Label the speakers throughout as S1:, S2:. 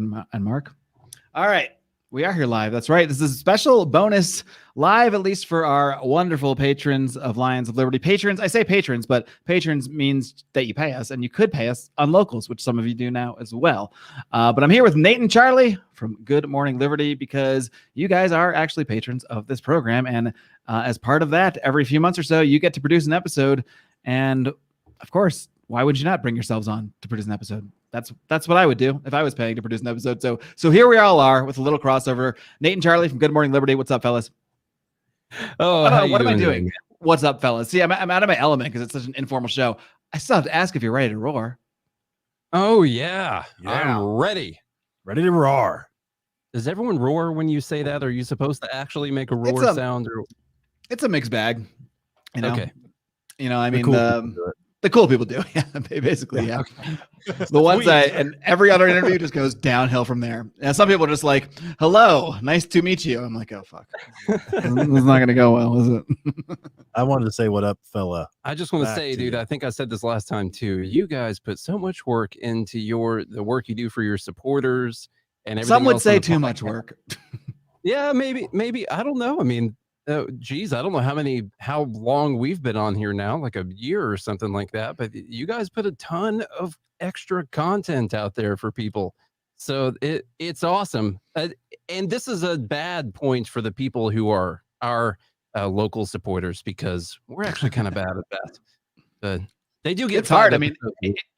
S1: And Mark. All right. We are here live. That's right. This is a special bonus live, at least for our wonderful patrons of Lions of Liberty. Patrons, I say patrons, but patrons means that you pay us, and you could pay us on locals, which some of you do now as well. But I'm here with Nate and Charlie from Good Morning Liberty because you guys are actually patrons of this program. And as part of that, every few months or so, you get to produce an episode. And of course, why would you not bring yourselves on to produce an episode? That's what I would do if I was paying to produce an episode. So here we all are with a little crossover. Nate and Charlie from Good Morning Liberty. What's up, fellas?
S2: Oh,
S1: what am I doing? What's up, fellas? See, I'm out of my element because it's such an informal show. I still have to ask if you're ready to roar.
S2: Oh yeah. I'm ready
S3: to roar.
S2: Does everyone roar when you say that? Are you supposed to actually make a roar sound? Or
S1: it's a mixed bag. You know?
S2: Okay.
S1: You know, I mean, the cool people do. Yeah, basically. Yeah. Okay. The ones and every other interview just goes downhill from there. And some people are just like, hello, nice to meet you. I'm like, oh, fuck. It's not going to go well, is it?
S3: I wanted to say what up, fella.
S2: I just want to say, dude, I think I said this last time too. You guys put so much work into the work you do for your supporters and everything.
S1: Some would say too much work.
S2: Yeah, maybe. I don't know. I mean, geez, I don't know how long we've been on here now, like a year or something like that. But you guys put a ton of extra content out there for people. So it's awesome. And this is a bad point for the people who are our local supporters, because we're actually kind of bad at that. But they do get
S1: it's hard. I mean,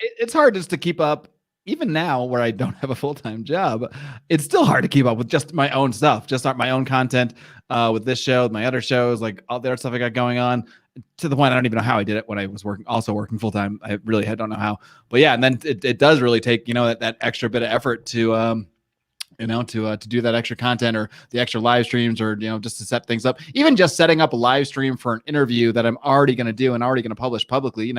S1: it's hard just to keep up. Even now, where I don't have a full-time job, it's still hard to keep up with just my own stuff, just my own content with this show, my other shows, like all the other stuff I got going on, to the point I don't even know how I did it when I was working full-time. I really don't know how. But yeah, and then it does really take, that extra bit of effort to do that extra content or the extra live streams or, just to set things up. Even just setting up a live stream for an interview that I'm already going to do and already going to publish publicly,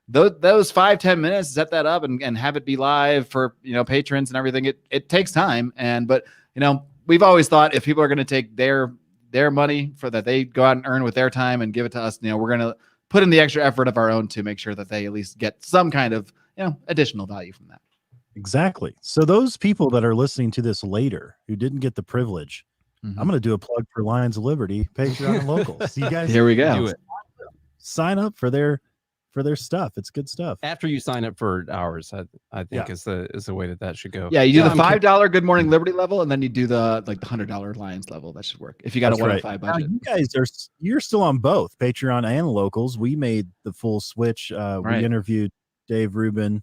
S1: those 5-10 minutes, set that up and have it be live for, patrons and everything. It takes time. But we've always thought if people are going to take their money for that, they go out and earn with their time and give it to us, we're going to put in the extra effort of our own to make sure that they at least get some kind of, additional value from that.
S3: Exactly. So those people that are listening to this later who didn't get the privilege, I'm going to do a plug for Lions of Liberty, Patreon and locals. You guys,
S1: here we go.
S2: Do it.
S3: Sign up for their stuff. It's good stuff.
S2: After you sign up for ours, I think is the way that should go.
S1: Yeah, you do the $5 Good Morning Liberty level, and then you do the $100 Lions level. That should work if you got a 105 budget.
S3: Now, you guys you're still on both Patreon and locals. We made the full switch. We interviewed Dave Rubin,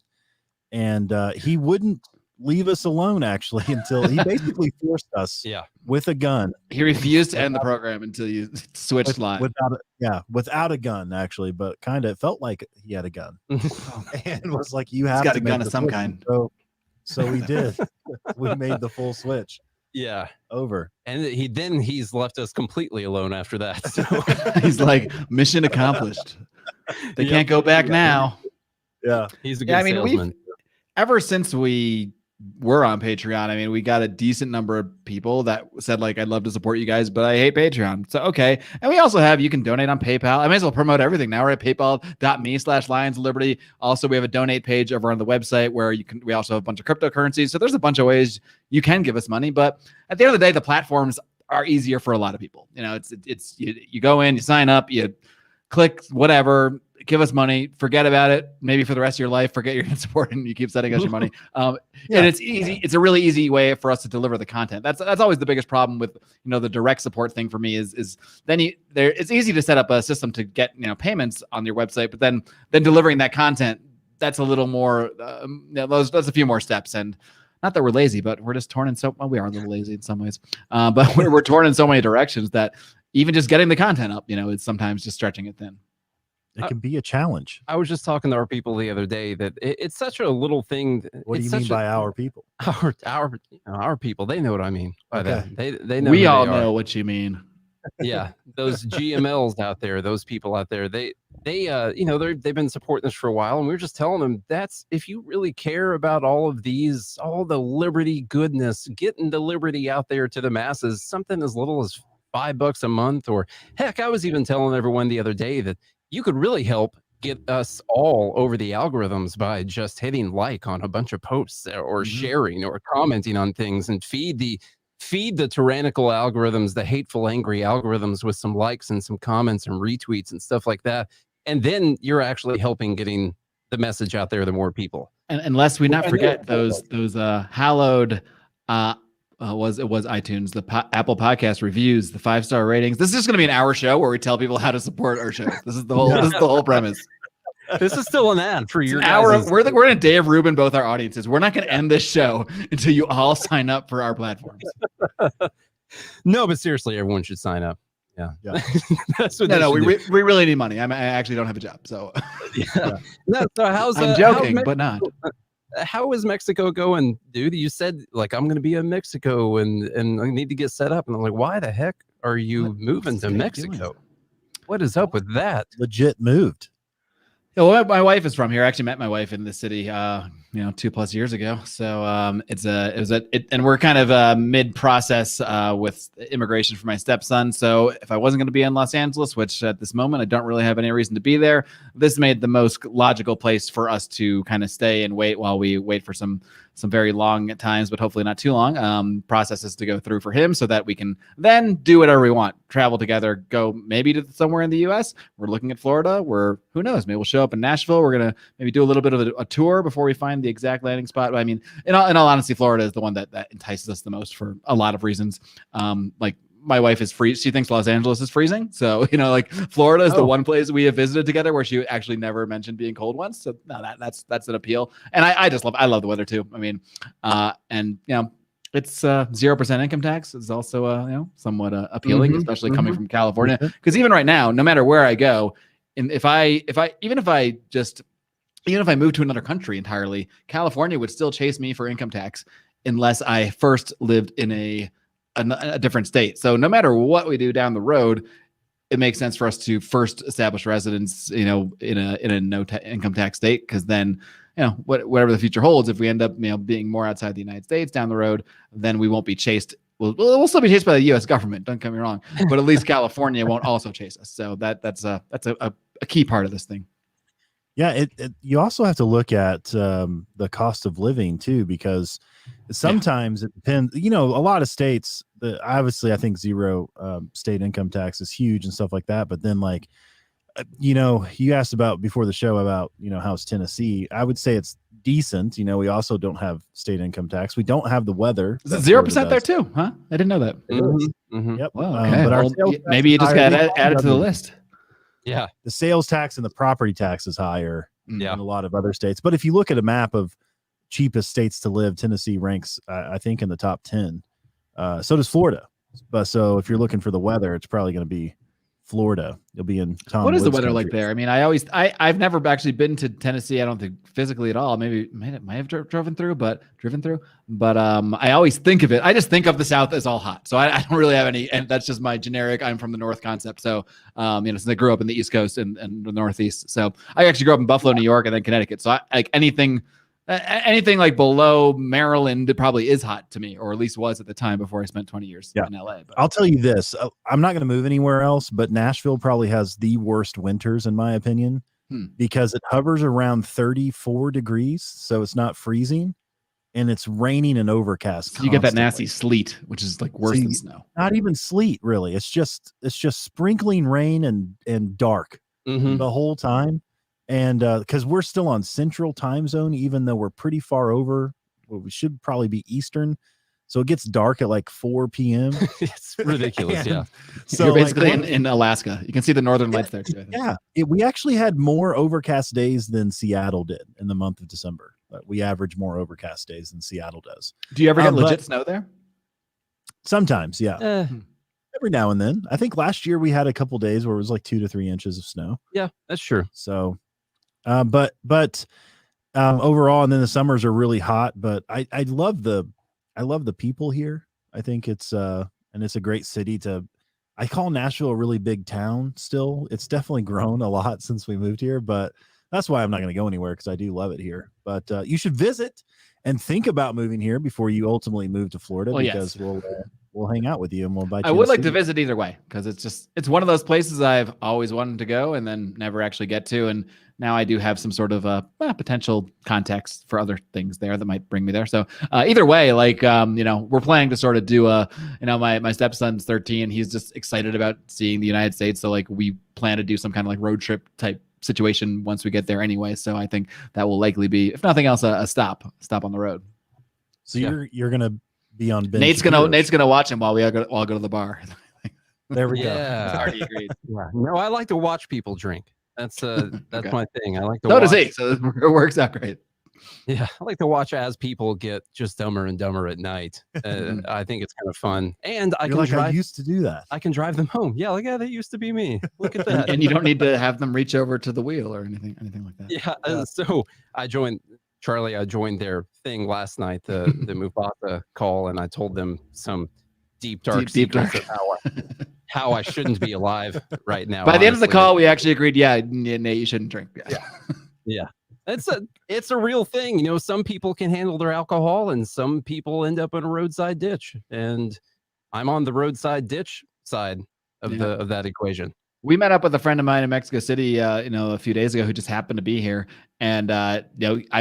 S3: and he wouldn't leave us alone actually until he basically forced us with a gun.
S1: He refused to end the program until you switched live.
S3: Without a gun actually, but kind of felt like he had a gun. And was like, you have
S1: got
S3: to
S1: a gun of some kind.
S3: So we did. We made the full switch.
S2: Yeah.
S3: Over.
S2: And he's left us completely alone after that. So.
S1: He's like, mission accomplished. They can't go back now.
S3: Yeah.
S2: He's a good salesman.
S1: Ever since we were on Patreon, we got a decent number of people that said, like, I'd love to support you guys, but I hate Patreon. So, okay. And we also you can donate on PayPal. I may as well promote everything now. We're at paypal.me/Lions of Liberty. Also, we have a donate page over on the website where we also have a bunch of cryptocurrencies. So there's a bunch of ways you can give us money. But at the end of the day, the platforms are easier for a lot of people. You go in, you sign up, you click whatever, give us money, forget about it. Maybe for the rest of your life, forget you're going to support and you keep sending us your money. And it's easy. It's a really easy way for us to deliver the content. That's always the biggest problem with, the direct support thing for me is then it's easy to set up a system to get, payments on your website, but then delivering that content, that's a little more, that's a few more steps. And not that we're lazy, but we're just torn in we are a little lazy in some ways, but we're torn in so many directions that even just getting the content up, it's sometimes just stretching it thin.
S3: It can be a challenge.
S2: I was just talking to our people the other day that it's such a little thing.
S3: What do you mean by our people?
S2: Our people. They know what I mean by that. They know.
S1: We all know what you mean.
S2: Yeah, those GMLs out there, those people out there, they've been supporting us for a while, and we were just telling them that's if you really care about all the liberty goodness, getting the liberty out there to the masses, something as little as $5 a month, or heck, I was even telling everyone the other day that you could really help get us all over the algorithms by just hitting like on a bunch of posts or sharing or commenting on things, and feed the tyrannical algorithms, the hateful, angry algorithms with some likes and some comments and retweets and stuff like that. And then you're actually helping getting the message out there to more people.
S1: And unless we not forget those hallowed was iTunes, the Apple Podcast reviews, the 5-star ratings. This is just going to be an hour show where we tell people how to support our show. This is the whole this is the whole premise.
S2: This is still an ad for your
S1: hour. We're in a Dave Rubin, both our audiences. We're not going to end this show until you all sign up for our platforms.
S2: No, but seriously, everyone should sign up. Yeah.
S1: That's what we really need money. I actually don't have a job, so
S2: yeah. No, so
S1: I'm joking, but not.
S2: How is Mexico going, dude? You said like I'm going to be in Mexico and I need to get set up, and I'm like, why the heck are you moving to Mexico? What is up with that?
S3: Legit moved.
S1: Well, my wife is from here. I actually met my wife in the city, 2+ years ago. So and we're kind of mid-process with immigration for my stepson. So if I wasn't going to be in Los Angeles, which at this moment I don't really have any reason to be there, this made the most logical place for us to kind of stay and wait while we wait for some very long times, but hopefully not too long, processes to go through for him so that we can then do whatever we want, travel together, go maybe to somewhere in the U.S. We're looking at Florida. Who knows? Maybe we'll show up in Nashville. We're going to maybe do a little bit of a tour before we find the exact landing spot. But I mean, in all honesty, Florida is the one that entices us the most for a lot of reasons. Like my wife is free. She thinks Los Angeles is freezing. So, like Florida is the one place we have visited together where she actually never mentioned being cold once. So no, that's an appeal. And I love the weather too. I mean, it's 0% income tax is also, somewhat appealing, especially coming from California. Because even right now, no matter where I go, and if I move to another country entirely, California would still chase me for income tax unless I first lived in a different state. So no matter what we do down the road, it makes sense for us to first establish residence, in a no income tax state, because then, whatever the future holds, if we end up, being more outside the United States down the road, then we won't be chased. We'll still be chased by the U.S. government. Don't get me wrong, but at least California won't also chase us. So that's a key part of this thing.
S3: Yeah, you also have to look at the cost of living too, because sometimes it depends. A lot of states, obviously, I think zero state income tax is huge and stuff like that. But then, you asked about before the show about how's Tennessee. I would say it's decent. We also don't have state income tax. We don't have the weather.
S1: 0% there too, huh? I didn't know that.
S3: Yep.
S1: Well, okay. But maybe you just got to add it to the list.
S2: Yeah,
S3: the sales tax and the property tax is higher than a lot of other states. But if you look at a map of cheapest states to live, Tennessee ranks, I think, in the top 10. So does Florida. But so if you're looking for the weather, it's probably going to be Florida. You'll be in Tom
S1: What is
S3: Woods
S1: the weather
S3: country.
S1: like there? I mean, I've never actually been to Tennessee. I don't think physically at all. Maybe might have driven through, but I always think of it. I just think of the South as all hot. So I don't really have any, and that's just my generic, I'm from the North concept. So, since I grew up in the East Coast and the Northeast. So I actually grew up in Buffalo, New York, and then Connecticut. So anything like below Maryland, it probably is hot to me, or at least was at the time before I spent 20 years in LA. But
S3: I'll tell you this, I'm not going to move anywhere else, but Nashville probably has the worst winters in my opinion, because it hovers around 34 degrees. So it's not freezing and it's raining and overcast.
S1: So you get that nasty sleet, which is like worse than snow.
S3: Not even sleet really. It's just sprinkling rain and dark the whole time. And because we're still on Central Time Zone, even though we're pretty far over, we should probably be Eastern. So it gets dark at like 4 p.m.
S2: It's ridiculous. Yeah.
S1: So you're basically in Alaska. You can see the northern lights there too.
S3: Yeah. We actually had more overcast days than Seattle did in the month of December. We average more overcast days than Seattle does.
S1: Do you ever get legit snow there?
S3: Sometimes, yeah. Every now and then. I think last year we had a couple days where it was like 2 to 3 inches of snow.
S2: Yeah, that's true.
S3: So, but overall, and then the summers are really hot. But I love the people here. I think it's and it's a great city I call Nashville a really big town still. It's definitely grown a lot since we moved here, but that's why I'm not going to go anywhere, because I do love it here. But you should visit and think about moving here before you ultimately move to Florida, because we'll we'll hang out with you and we'll invite you.
S1: I would like to visit either way because it's one of those places I've always wanted to go and then never actually get to. And now I do have some sort of potential context for other things there that might bring me there. So either way, like, we're planning to sort of do my stepson's 13. He's just excited about seeing the United States. So like we plan to do some kind of like road trip type situation once we get there anyway. So I think that will likely be, if nothing else, a stop on the road.
S3: So you're going to be on Ben
S1: Nate's
S3: Shapiro's.
S1: gonna watch him while we all go to the bar.
S3: There we go.
S2: Already agreed. Yeah. No, I like to watch people drink. That's okay. My thing. I like to.
S1: So
S2: watch.
S1: does he. So it works out great.
S2: Yeah, I like to watch as people get just dumber and dumber at night. I think it's kind of fun, and I
S3: used to do that.
S2: I can drive them home. Yeah, like that used to be me. Look at that.
S1: And you don't need to have them reach over to the wheel or anything like that.
S2: Yeah. So I joined their thing last night, the Mufasa call, and I told them some deep dark secrets of how I shouldn't be alive right now.
S1: By the end of the call, we actually agreed, Nate, you shouldn't drink.
S2: Yeah. It's a real thing. Some people can handle their alcohol and some people end up in a roadside ditch. And I'm on the roadside ditch side of that equation.
S1: We met up with a friend of mine in Mexico City, a few days ago who just happened to be here. And, I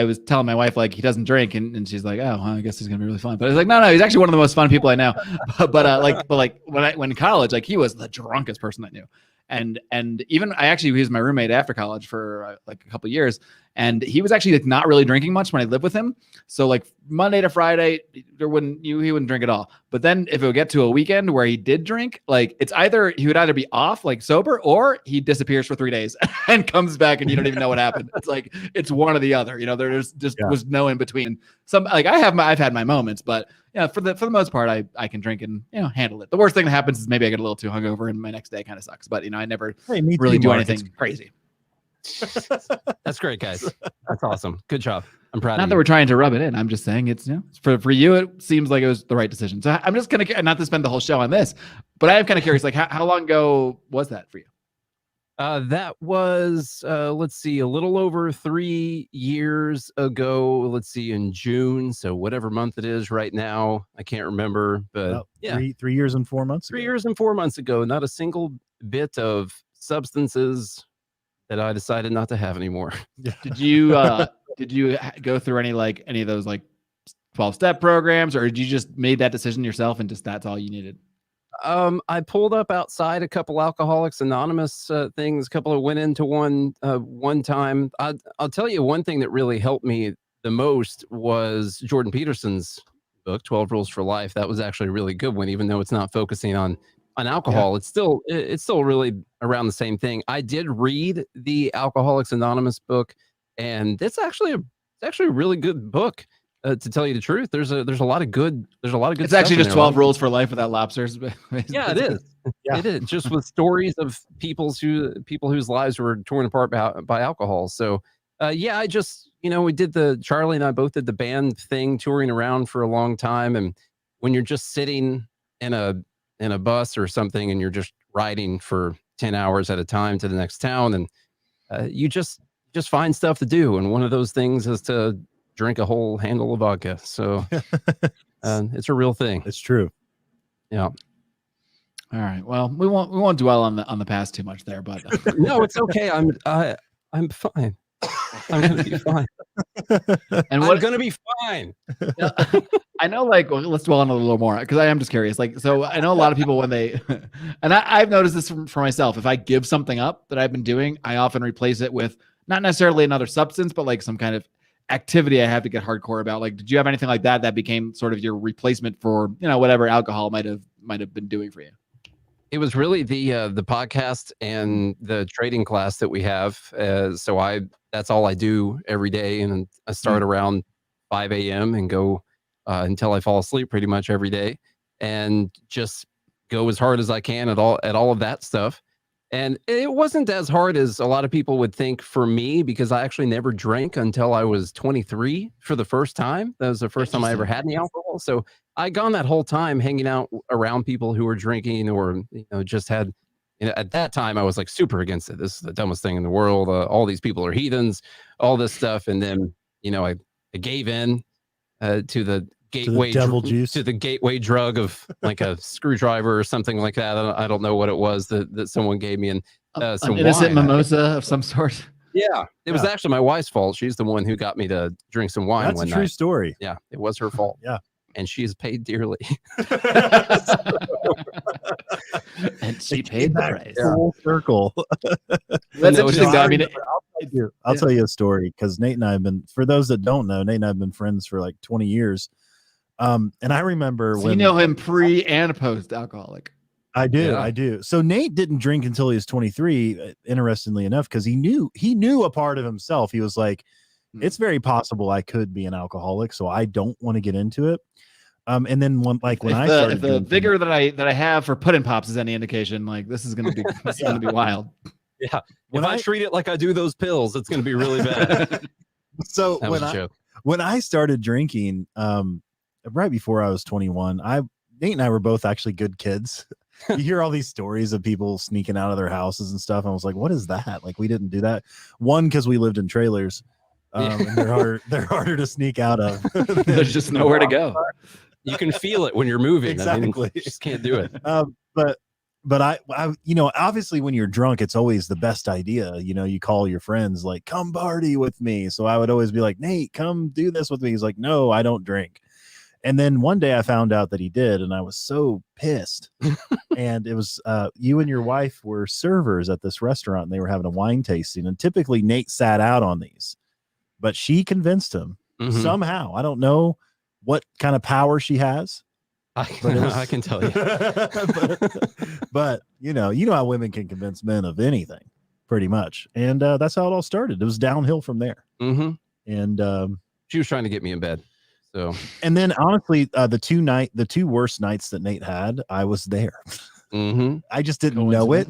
S1: was telling my wife, like, he doesn't drink. And she's like, oh, well, I guess he's going to be really fun. But I was like, no, he's actually one of the most fun people I know. but when in college, like he was the drunkest person I knew. And even he was my roommate after college for like a couple of years. And he was actually like not really drinking much when I lived with him. So like Monday to Friday, he wouldn't drink at all. But then if it would get to a weekend where he did drink, like he would either be off like sober or he disappears for 3 days and comes back and you don't even know what happened. It's like, it's one or the other, there's just was no in between. I've had my moments, but for the most part, I can drink and handle it. The worst thing that happens is maybe I get a little too hungover and my next day kind of sucks. But I never really do anything crazy.
S2: That's great, guys. That's awesome. Good job. I'm proud.
S1: Not that we're trying to rub it in. I'm just saying it's for you. It seems like it was the right decision. So I'm just gonna not to spend the whole show on this, but I am kind of curious. Like how long ago was that for you?
S2: That was let's see, a little over 3 years ago. Let's see, in June. So whatever month it is right now, I can't remember. But
S3: 3 years and 4 months.
S2: 3 years and 4 months ago. Not a single bit of substances that I decided not to have anymore.
S1: Did you go through any of those like 12-step programs, or did you just made that decision yourself and just that's all you needed?
S2: I pulled up outside a couple Alcoholics Anonymous things. A couple of went into one time. I'll tell you one thing that really helped me the most was Jordan Peterson's book, 12 Rules for Life. That was actually a really good one, even though it's not focusing on alcohol. Yeah. It's still really around the same thing. I did read the Alcoholics Anonymous book, and it's actually a really good book. To tell you the truth, there's a lot of good.
S1: It's actually just 12 rules for life without lobsters.
S2: Yeah, it is. Yeah. It is just with stories of people whose lives were torn apart by alcohol. So, I just we did Charlie and I both did the band thing, touring around for a long time, and when you're just sitting in a bus or something and you're just riding for 10 hours at a time to the next town, and you just find stuff to do, and one of those things is to drink a whole handle of vodka. So it's a real thing.
S3: It's true.
S2: Yeah.
S1: All right. Well, we won't dwell on the past too much there, but
S2: no, it's okay. I'm fine. I'm gonna be fine.
S1: And
S2: I'm gonna be fine.
S1: I know, let's dwell on it a little more because I am just curious. So I know a lot of people when they, and I've noticed this for myself. If I give something up that I've been doing, I often replace it with not necessarily another substance, but like some kind of activity I have to get hardcore about. Like, did you have anything like that became sort of your replacement for whatever alcohol might have been doing for you?
S2: It was really the podcast and the trading class that we have. So that's all I do every day, and I start around 5 a.m. and go until I fall asleep pretty much every day, and just go as hard as I can at all of that stuff. And it wasn't as hard as a lot of people would think for me, because I actually never drank until I was 23 for the first time. That was the first time I ever had any alcohol. So I gone that whole time hanging out around people who were drinking or, just had, at that time I was like super against it. This is the dumbest thing in the world. All these people are heathens, all this stuff. And then, I gave in to gateway
S3: devil juice,
S2: to the gateway drug of like a screwdriver or something like that. I don't know what it was that someone gave me, and some
S1: an innocent
S2: wine.
S1: mimosa of some sort.
S2: Yeah, it was actually my wife's fault. She's the one who got me to drink some wine.
S3: That's
S2: one
S3: a true
S2: night.
S3: story.
S2: Yeah, it was her fault.
S3: Yeah,
S2: and she's paid dearly.
S1: And she paid the price.
S3: Full circle.
S1: That's interesting. Though. I mean,
S3: I'll tell you a story because Nate and I have been. For those that don't know, Nate and I have been friends for like 20 years. And I remember
S1: so
S3: when
S1: you know him pre and post alcoholic.
S3: I do. So Nate didn't drink until he was 23. Interestingly enough, because he knew a part of himself. He was like, it's very possible I could be an alcoholic, so I don't want to get into it. And then when I started,
S1: if the vigor that I have for pudding pops is any indication, like this is gonna be gonna be wild.
S2: Yeah, when I treat it like I do those pills, it's gonna be really bad.
S3: So when I started drinking, right before I was 21, Nate and I were both actually good kids. You hear all these stories of people sneaking out of their houses and stuff. And I was like, what is that? Like, we didn't do that. One, because we lived in trailers. And they're harder to sneak out of.
S1: There's just nowhere to go.
S2: You can feel it when you're moving.
S3: Exactly.
S2: I mean, you just can't do it.
S3: But I, obviously when you're drunk, it's always the best idea. You call your friends like, come party with me. So I would always be like, Nate, come do this with me. He's like, no, I don't drink. And then one day I found out that he did, and I was so pissed. And it was you and your wife were servers at this restaurant, and they were having a wine tasting. And typically Nate sat out on these, but she convinced him somehow. I don't know what kind of power she has.
S2: I can tell you.
S3: but you know how women can convince men of anything, pretty much. And that's how it all started. It was downhill from there.
S2: Mm-hmm.
S3: And
S2: she was trying to get me in bed. So,
S3: and then honestly, the two worst nights that Nate had, I was there. I just didn't know it.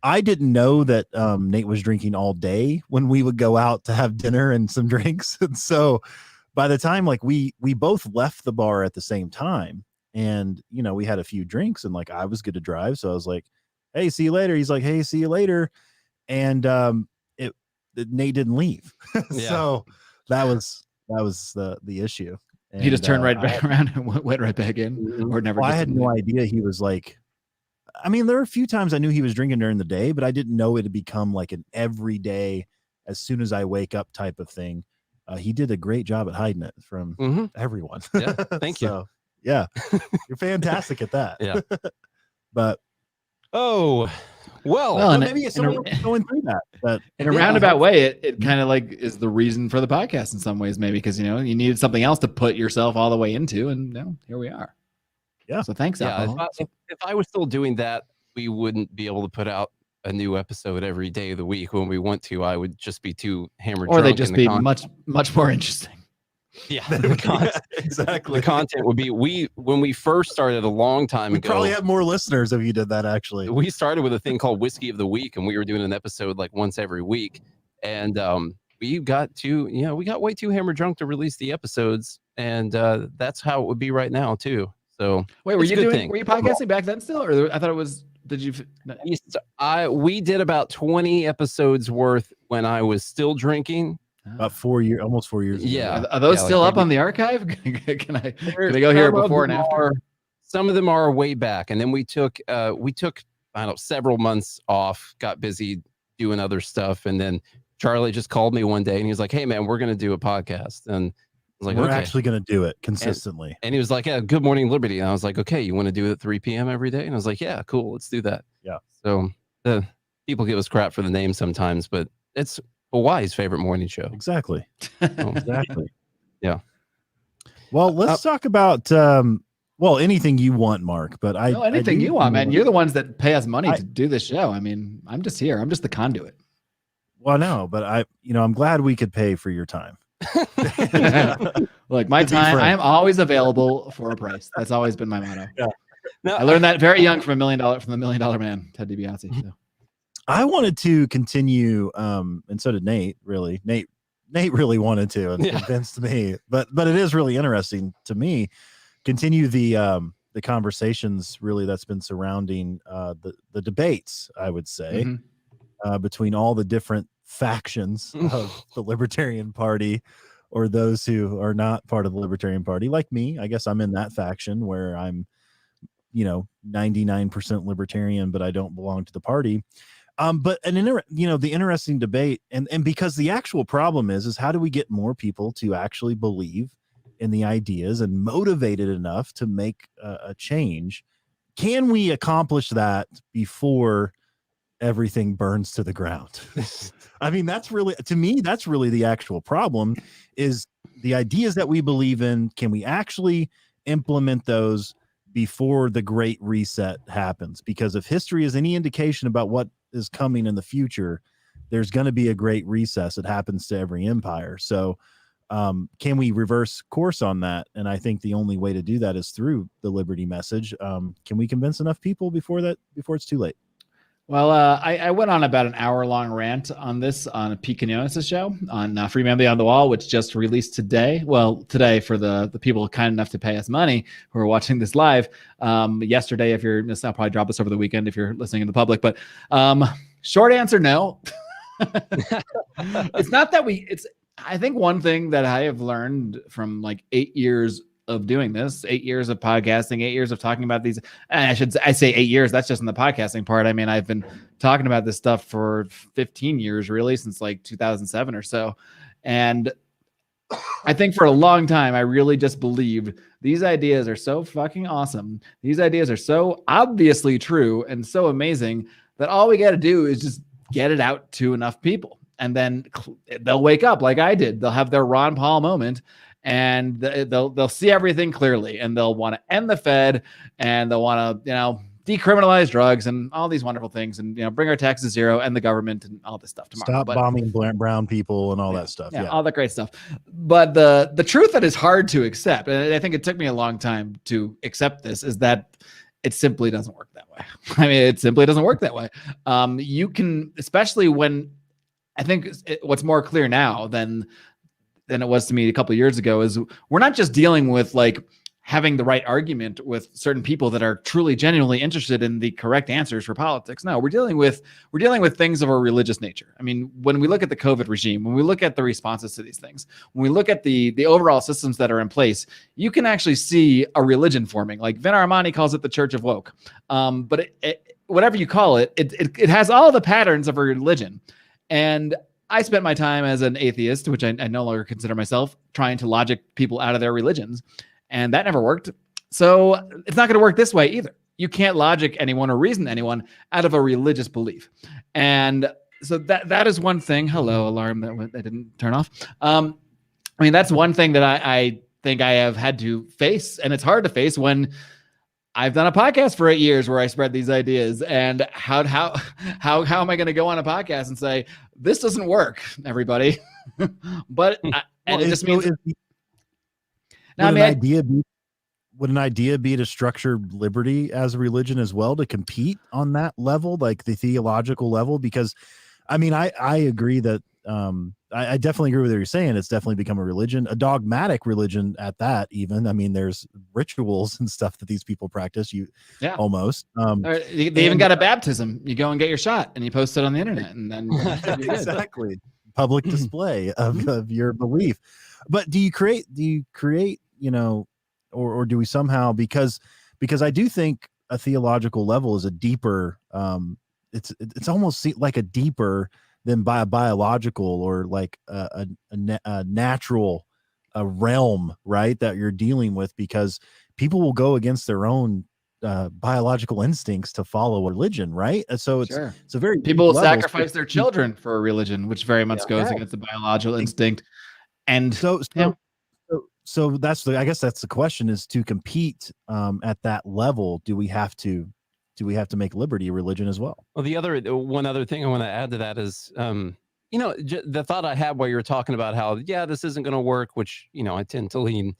S3: I didn't know that Nate was drinking all day when we would go out to have dinner and some drinks. And so by the time like we both left the bar at the same time, and we had a few drinks, and like I was good to drive, so I was like, hey, see you later. He's like, hey, see you later. And Nate didn't leave. So that was the issue. And
S1: he just turned right back around and went right back in, or never.
S3: I had no idea he was like. I mean, there were a few times I knew he was drinking during the day, but I didn't know it had become like an everyday, as soon as I wake up type of thing. He did a great job at hiding it from everyone.
S2: Yeah, thank you.
S3: Yeah, you're fantastic at that.
S2: Yeah,
S3: but
S2: well,
S3: maybe someone going through that. But
S1: in a roundabout way, it kind of like is the reason for the podcast in some ways, maybe because you needed something else to put yourself all the way into, and here we are. Yeah. So thanks, alcohol.
S2: If I was still doing that, we wouldn't be able to put out a new episode every day of the week. When we want to, I would just be too hammered.
S1: Or they'd just be much more interesting.
S2: Yeah,
S3: exactly.
S2: The content would be when we first started a long time ago.
S3: Probably have more listeners if you did that. Actually,
S2: we started with a thing called Whiskey of the Week, and we were doing an episode like once every week. And we got way too hammered drunk to release the episodes, and that's how it would be right now too. So
S1: wait, were you podcasting back then still, or I thought it was? Did you?
S2: We did about 20 episodes worth when I was still drinking.
S3: About 4 years, almost 4 years.
S2: Yeah.
S1: Are those still up on the archive? Can I go here before and after?
S2: Some of them are way back, and then we took I don't know, several months off, got busy doing other stuff, and then Charlie just called me one day and he was like, "Hey man, we're gonna do a podcast," and I was like,
S3: "We're actually gonna do it consistently."
S2: And he was like, "Yeah, Good Morning Liberty," and I was like, "Okay, you want to do it at 3 p.m. every day?" And I was like, "Yeah, cool, let's do that."
S3: Yeah.
S2: So the people give us crap for the name sometimes, but it's Hawaii's favorite morning show.
S3: Exactly. Exactly.
S2: Yeah.
S3: Well, let's talk about anything you want, Mark. But
S1: anything you want, man. You're the ones that pay us money to do this show. I mean, I'm just here. I'm just the conduit.
S3: Well, no, but I'm glad we could pay for your time.
S1: Look, my time, I am always available for a price. That's always been my motto.
S3: Yeah.
S1: No, I learned that very young from the $1 Million Man, Ted DiBiase. So.
S3: I wanted to continue, and so did Nate. Really, Nate really wanted to, and convinced me. But it is really interesting to me. Continue the conversations really that's been surrounding the debates. I would say between all the different factions of the Libertarian Party, or those who are not part of the Libertarian Party, like me. I guess I'm in that faction where I'm, 99% Libertarian, but I don't belong to the party. But the interesting debate, and because the actual problem is how do we get more people to actually believe in the ideas and motivated enough to make a change? Can we accomplish that before everything burns to the ground? I mean, that's really the actual problem, is the ideas that we believe in. Can we actually implement those before the Great Reset happens? Because if history is any indication about what is coming in the future, there's going to be a Great Recess. It happens to every empire. So can we reverse course on that? And I think the only way to do that is through the liberty message. Can we convince enough people before it's too late?
S1: Well, I went on about an hour-long rant on this on Pete Quinones' show on Free Man Beyond the Wall, which just released today. Well, today for the people kind enough to pay us money who are watching this live. Yesterday, if you're, I'll probably drop this over the weekend if you're listening in the public. But short answer, no. It's not that I think one thing that I have learned from like 8 years of doing this, 8 years of podcasting, 8 years of talking about these, and I say 8 years, that's just in the podcasting part. I mean, I've been talking about this stuff for 15 years, really, since like 2007 or so. And I think for a long time, I really just believed these ideas are so fucking awesome. These ideas are so obviously true and so amazing that all we got to do is just get it out to enough people. And then they'll wake up like I did. They'll have their Ron Paul moment, and they'll see everything clearly, and they'll want to end the Fed, and they'll want to, decriminalize drugs and all these wonderful things, and bring our taxes to zero and the government and all this stuff tomorrow.
S3: Stop bombing brown people and all that stuff.
S1: Yeah, all that great stuff. But the truth that is hard to accept, and I think it took me a long time to accept this, is that it simply doesn't work that way. I mean, it simply doesn't work that way. You can, especially when I think what's more clear now than it was to me a couple of years ago is we're not just dealing with like having the right argument with certain people that are truly genuinely interested in the correct answers for politics. No, we're dealing with things of a religious nature. I mean, when we look at the COVID regime, when we look at the responses to these things, when we look at the overall systems that are in place, you can actually see a religion forming. Like Vin Armani calls it the Church of Woke. But whatever you call it, it has all the patterns of a religion. And I spent my time as an atheist, which I no longer consider myself, trying to logic people out of their religions. And that never worked. So it's not going to work this way either. You can't logic anyone or reason anyone out of a religious belief. And so that is one thing. Hello, alarm that didn't turn off. I mean, that's one thing that I think I have had to face. And it's hard to face when I've done a podcast for 8 years where I spread these ideas. And how am I going to go on a podcast and say, this doesn't work, everybody? But it just means...
S3: Would an idea be to structure liberty as a religion as well, to compete on that level, like the theological level? Because, I mean, I agree that I definitely agree with what you're saying. It's definitely become a religion, a dogmatic religion at that. Even, I mean, there's rituals and stuff that these people practice. Almost.
S1: They even got a baptism. You go and get your shot, and you post it on the internet, and then
S3: exactly public display of your belief. But do you create, or do we somehow, because I do think a theological level is a deeper, it's almost like a deeper than a biological or like a natural realm, right? That you're dealing with, because people will go against their own biological instincts to follow a religion, right? And so it's a very
S1: people will sacrifice their children for a religion, which very much goes against the biological instinct. And
S3: so that's I guess that's the question, is to compete at that level. Do we have to make liberty a religion as well?
S2: Well, one other thing I want to add to that is, the thought I had while you were talking about how, this isn't going to work, which, I tend to lean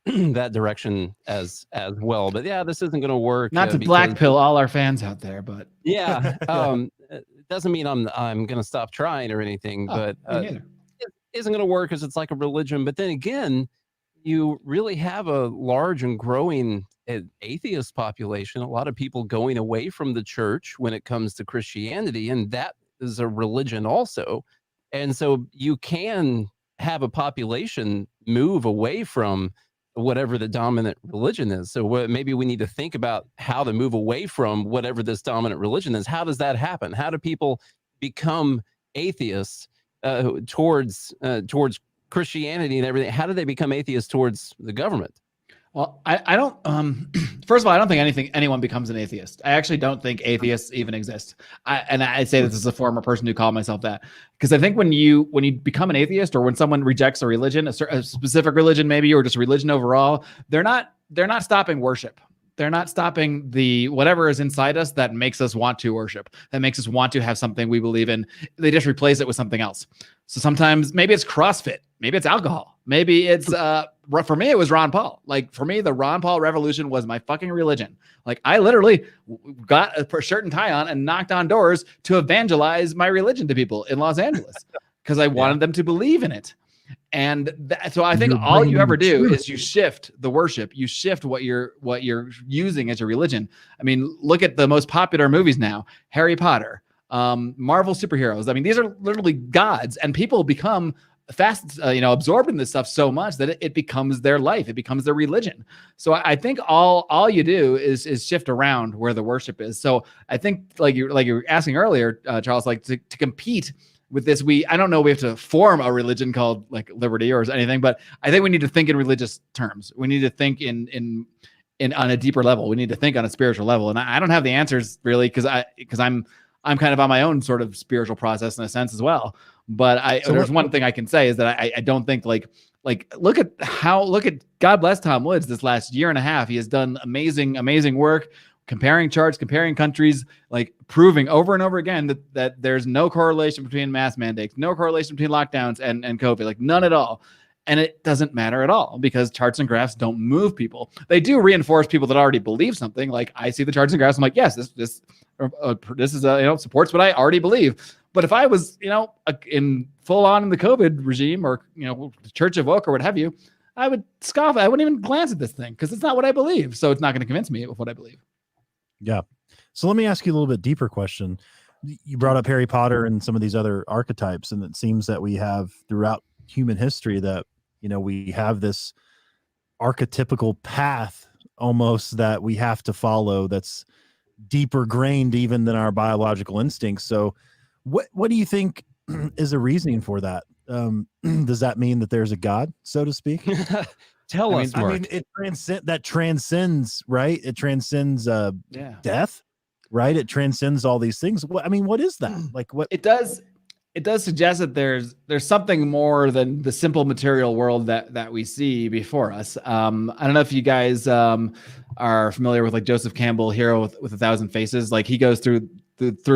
S2: that direction as well. But this isn't going to work.
S1: Not to blackpill all our fans out there, but
S2: it doesn't mean I'm going to stop trying or anything. But isn't going to work because it's like a religion. But then again, you really have a large and growing atheist population, a lot of people going away from the church when it comes to Christianity, and that is a religion also. And so you can have a population move away from whatever the dominant religion is. So maybe we need to think about how to move away from whatever this dominant religion is. How does that happen? How do people become atheists towards Christianity and everything? How do they become atheists towards the government?
S1: Well, I don't. First of all, I don't think anyone becomes an atheist. I actually don't think atheists even exist. I say this as a former person who called myself that, because I think when you become an atheist, or when someone rejects a religion, a specific religion maybe, or just religion overall, they're not stopping worship. They're not stopping the whatever is inside us that makes us want to worship, that makes us want to have something we believe in. They just replace it with something else. So sometimes maybe it's CrossFit, maybe it's alcohol, maybe it's for me it was Ron Paul. Like for me, the Ron Paul revolution was my fucking religion. Like I literally got a shirt and tie on and knocked on doors to evangelize my religion to people in Los Angeles because I wanted them to believe in it. And so I think all you ever do is you shift the worship, you shift what you're using as your religion. I mean, look at the most popular movies now: Harry Potter, Marvel superheroes. I mean, these are literally gods, and people become absorbed in this stuff so much that it becomes their life, it becomes their religion. So I think all you do is shift around where the worship is. So I think like you were asking earlier, Charles, like to compete with this, I don't know, we have to form a religion called like liberty or anything, but I think we need to think in religious terms. We need to think in on a deeper level. We need to think on a spiritual level. And I don't have the answers really, because I'm kind of on my own sort of spiritual process in a sense as well. But there's one thing I can say is that I don't think like look at God bless Tom Woods this last year and a half. He has done amazing work, comparing charts, comparing countries, like proving over and over again that there's no correlation between mask mandates, no correlation between lockdowns and COVID, like none at all. And it doesn't matter at all, because charts and graphs don't move people. They do reinforce people that already believe something. Like I see the charts and graphs, I'm like, yes, this is supports what I already believe. But if I was, in full on in the COVID regime, or, the Church of Oak or what have you, I would scoff. I wouldn't even glance at this thing because it's not what I believe. So it's not going to convince me of what I believe.
S3: Yeah. So let me ask you a little bit deeper question. You brought up Harry Potter and some of these other archetypes, and it seems that we have throughout human history that, we have this archetypical path almost that we have to follow that's deeper grained even than our biological instincts. So what do you think is the reasoning for that? Does that mean that there's a God, so to speak?
S2: Tell us, Marc.
S3: I mean, it transcends, right? It transcends death, right? It transcends all these things. What is that? Like what
S1: it does suggest that there's something more than the simple material world that we see before us. I don't know if you guys are familiar with like Joseph Campbell, Hero with 1,000 Faces. Like he goes through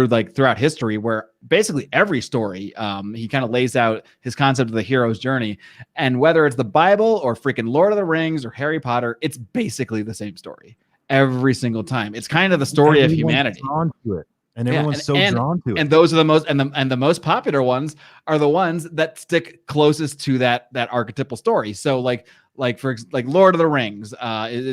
S1: like throughout history, where basically every story, he kind of lays out his concept of the hero's journey. And whether it's the Bible or freaking Lord of the Rings or Harry Potter, it's basically the same story every single time. It's kind of the story of humanity.
S3: Drawn to it. And everyone's drawn to it.
S1: And those are the most, and the most popular ones are the ones that stick closest to that archetypal story. So like Lord of the Rings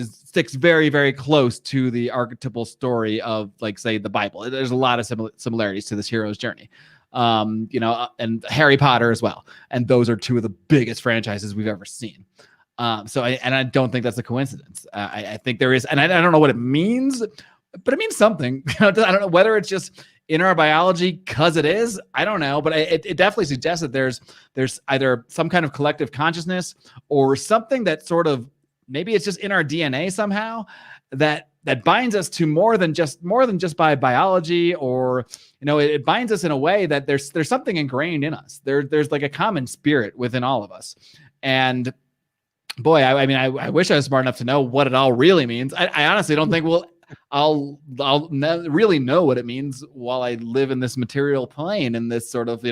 S1: sticks very, very close to the archetypal story of, like, say, the Bible. There's a lot of similarities to this hero's journey, and Harry Potter as well. And those are two of the biggest franchises we've ever seen. So I don't think that's a coincidence. I think there is, and I don't know what it means, but it means something. I don't know whether it's just in our biology because it is. I don't know, but it definitely suggests that there's either some kind of collective consciousness or something that sort of, maybe it's just in our DNA somehow that binds us to more than just by biology, or it binds us in a way that there's something ingrained in us. There's like a common spirit within all of us. And boy, I wish I was smart enough to know what it all really means. I honestly don't think I'll really know what it means while I live in this material plane, in this sort of,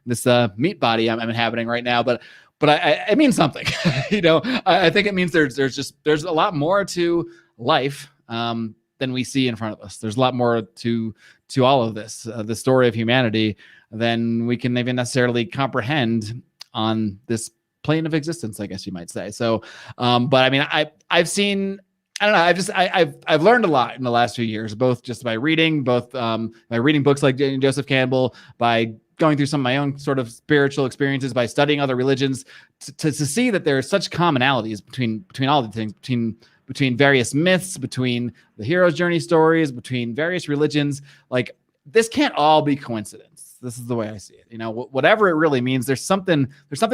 S1: this meat body I'm inhabiting right now. But it means something. I think it means there's a lot more to life than we see in front of us. There's a lot more to all of this, the story of humanity, than we can even necessarily comprehend on this plane of existence, I guess you might say. So, but I've seen, I don't know, I've learned a lot in the last few years, both just by reading, by reading books like Joseph Campbell, by going through some of my own sort of spiritual experiences by studying other religions to see that there are such commonalities between all the things, between various myths, between the hero's journey stories, between various religions. Like, this can't all be coincidence. This is the way I see it. Whatever it really means, there's something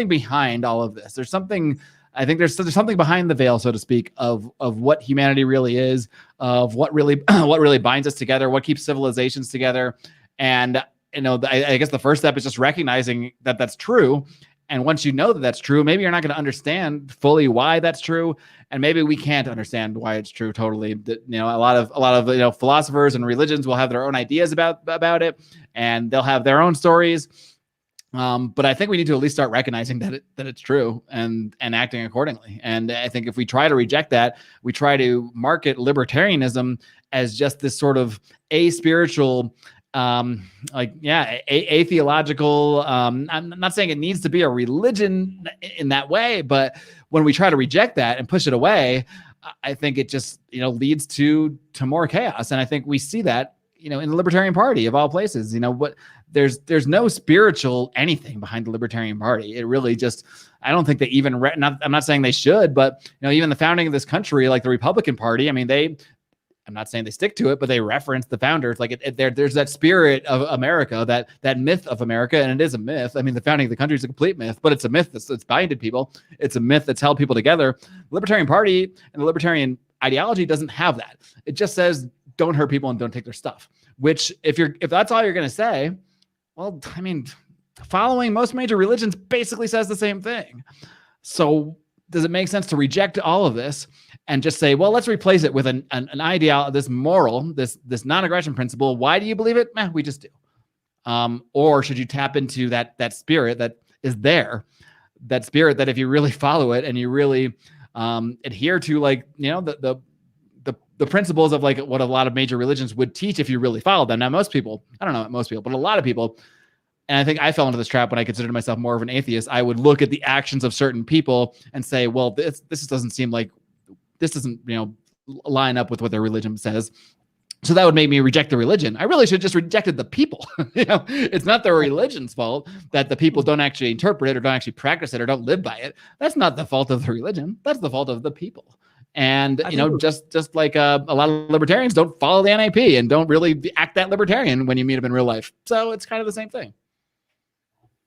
S1: behind all of this. There's something, I think there's something behind the veil, so to speak, of what humanity really is, of what really binds us together, what keeps civilizations together. And I guess the first step is just recognizing that that's true. And once you know that that's true, maybe you're not going to understand fully why that's true, and maybe we can't understand why it's true totally. A lot of philosophers and religions will have their own ideas about it, and they'll have their own stories. But I think we need to at least start recognizing that it's true and acting accordingly. And I think if we try to reject that, we try to market libertarianism as just this sort of aspiritual, atheological. I'm not saying it needs to be a religion in that way, but when we try to reject that and push it away, I think it just leads to more chaos. And I think we see that in the Libertarian Party of all places. There's no spiritual anything behind the Libertarian Party. It really just, I don't think they even I'm not saying they should, but even the founding of this country, like the Republican Party, I mean, I'm not saying they stick to it, but they reference the founders. Like there's that spirit of America, that myth of America, and it is a myth. I mean, the founding of the country is a complete myth, but it's a myth that's binded people. It's a myth that's held people together. The Libertarian Party and the Libertarian ideology doesn't have that. It just says don't hurt people and don't take their stuff. Which, if that's all you're going to say, well, I mean, following most major religions basically says the same thing. So does it make sense to reject all of this and just say, well, let's replace it with an ideal, this moral, this non-aggression principle? Why do you believe it? We just do. Or should you tap into that spirit that is there, that spirit that if you really follow it and you really adhere to, like, the principles of like what a lot of major religions would teach if you really followed them. Now, most people, I don't know about most people, but a lot of people, and I think I fell into this trap when I considered myself more of an atheist, I would look at the actions of certain people and say, well, this doesn't seem like, this doesn't, line up with what their religion says. So that would make me reject the religion. I really should have just rejected the people. It's not the religion's fault that the people don't actually interpret it or don't actually practice it or don't live by it. That's not the fault of the religion. That's the fault of the people. And, just like a lot of libertarians don't follow the NAP and don't really act that libertarian when you meet them in real life. So it's kind of the same thing.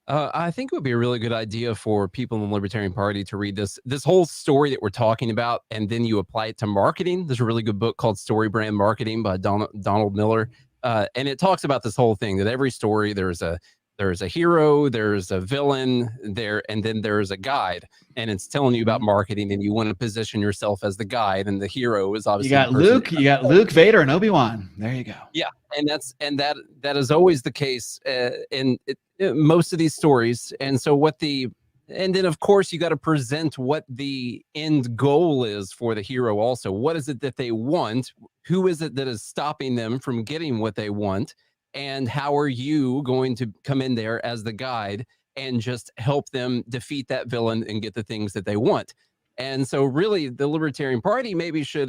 S2: I think it would be a really good idea for people in the Libertarian Party to read this whole story that we're talking about, and then you apply it to marketing. There's a really good book called Story Brand Marketing by Donald Miller. And it talks about this whole thing, that every story, there's a hero, there's a villain there, and then there's a guide, and it's telling you about marketing, and you want to position yourself as the guide, and the hero is obviously
S1: you got Luke, Vader, and Obi-Wan. There you go.
S2: Yeah, and that is always the case in most of these stories. And so and then of course you got to present what the end goal is for the hero also. What is it that they want? Who is it that is stopping them from getting what they want? And how are you going to come in there as the guide and just help them defeat that villain and get the things that they want? And so really the Libertarian Party maybe should,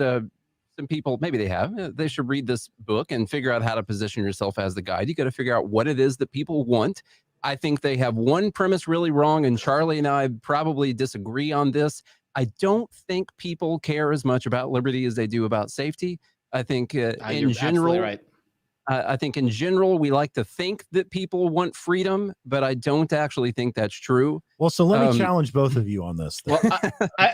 S2: some people, maybe they should read this book and figure out how to position yourself as the guide. You got to figure out what it is that people want. I think they have one premise really wrong, and Charlie and I probably disagree on this. I don't think people care as much about liberty as they do about safety. I think in general, right. I think in general, we like to think that people want freedom, but I don't actually think that's true.
S3: Well, so let me challenge both of you on this.
S1: Well,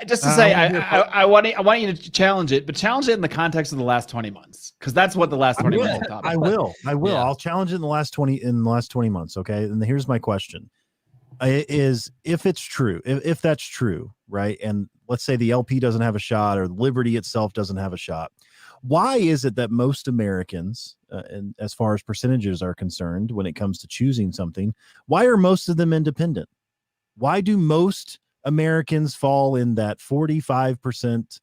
S1: just to say, I want you to challenge it, but challenge it in the context of the last 20 months, because that's what the last 20 months taught us.
S3: I will. Yeah. I'll challenge it in the last 20 months. Okay. And here's my question: is if it's true, if that's true, right? And let's say the LP doesn't have a shot, or liberty itself doesn't have a shot. Why is it that most Americans, and as far as percentages are concerned, when it comes to choosing something, why are most of them independent? Why do most Americans fall in that 45%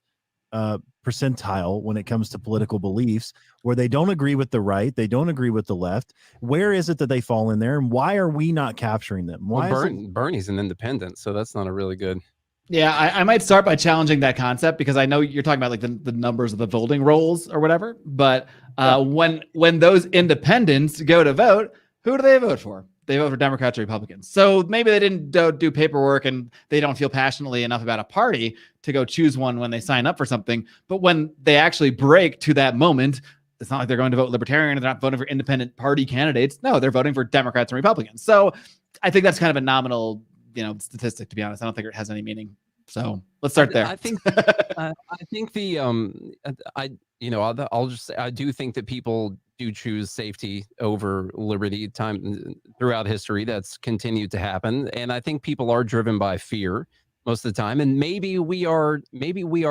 S3: percentile when it comes to political beliefs, where they don't agree with the right, they don't agree with the left? Where is it that they fall in there, and why are we not capturing them? Why
S2: Bernie's an independent, so that's not a really good...
S1: Yeah, I might start by challenging that concept, because I know you're talking about like the numbers of the voting rolls or whatever. But when those independents go to vote, who do they vote for? they vote for Democrats or Republicans. So maybe they didn't do paperwork and they don't feel passionately enough about a party to go choose one when they sign up for something. But when they actually break to that moment, it's not like they're going to vote Libertarian. They're not voting for independent party candidates. No, they're voting for Democrats and Republicans. So I think that's kind of a nominal, statistic, to be honest. I don't think it has any meaning. So let's start there.
S2: I think I'll just say, I do think that people do choose safety over liberty throughout history. That's continued to happen. And I think people are driven by fear most of the time. And maybe we are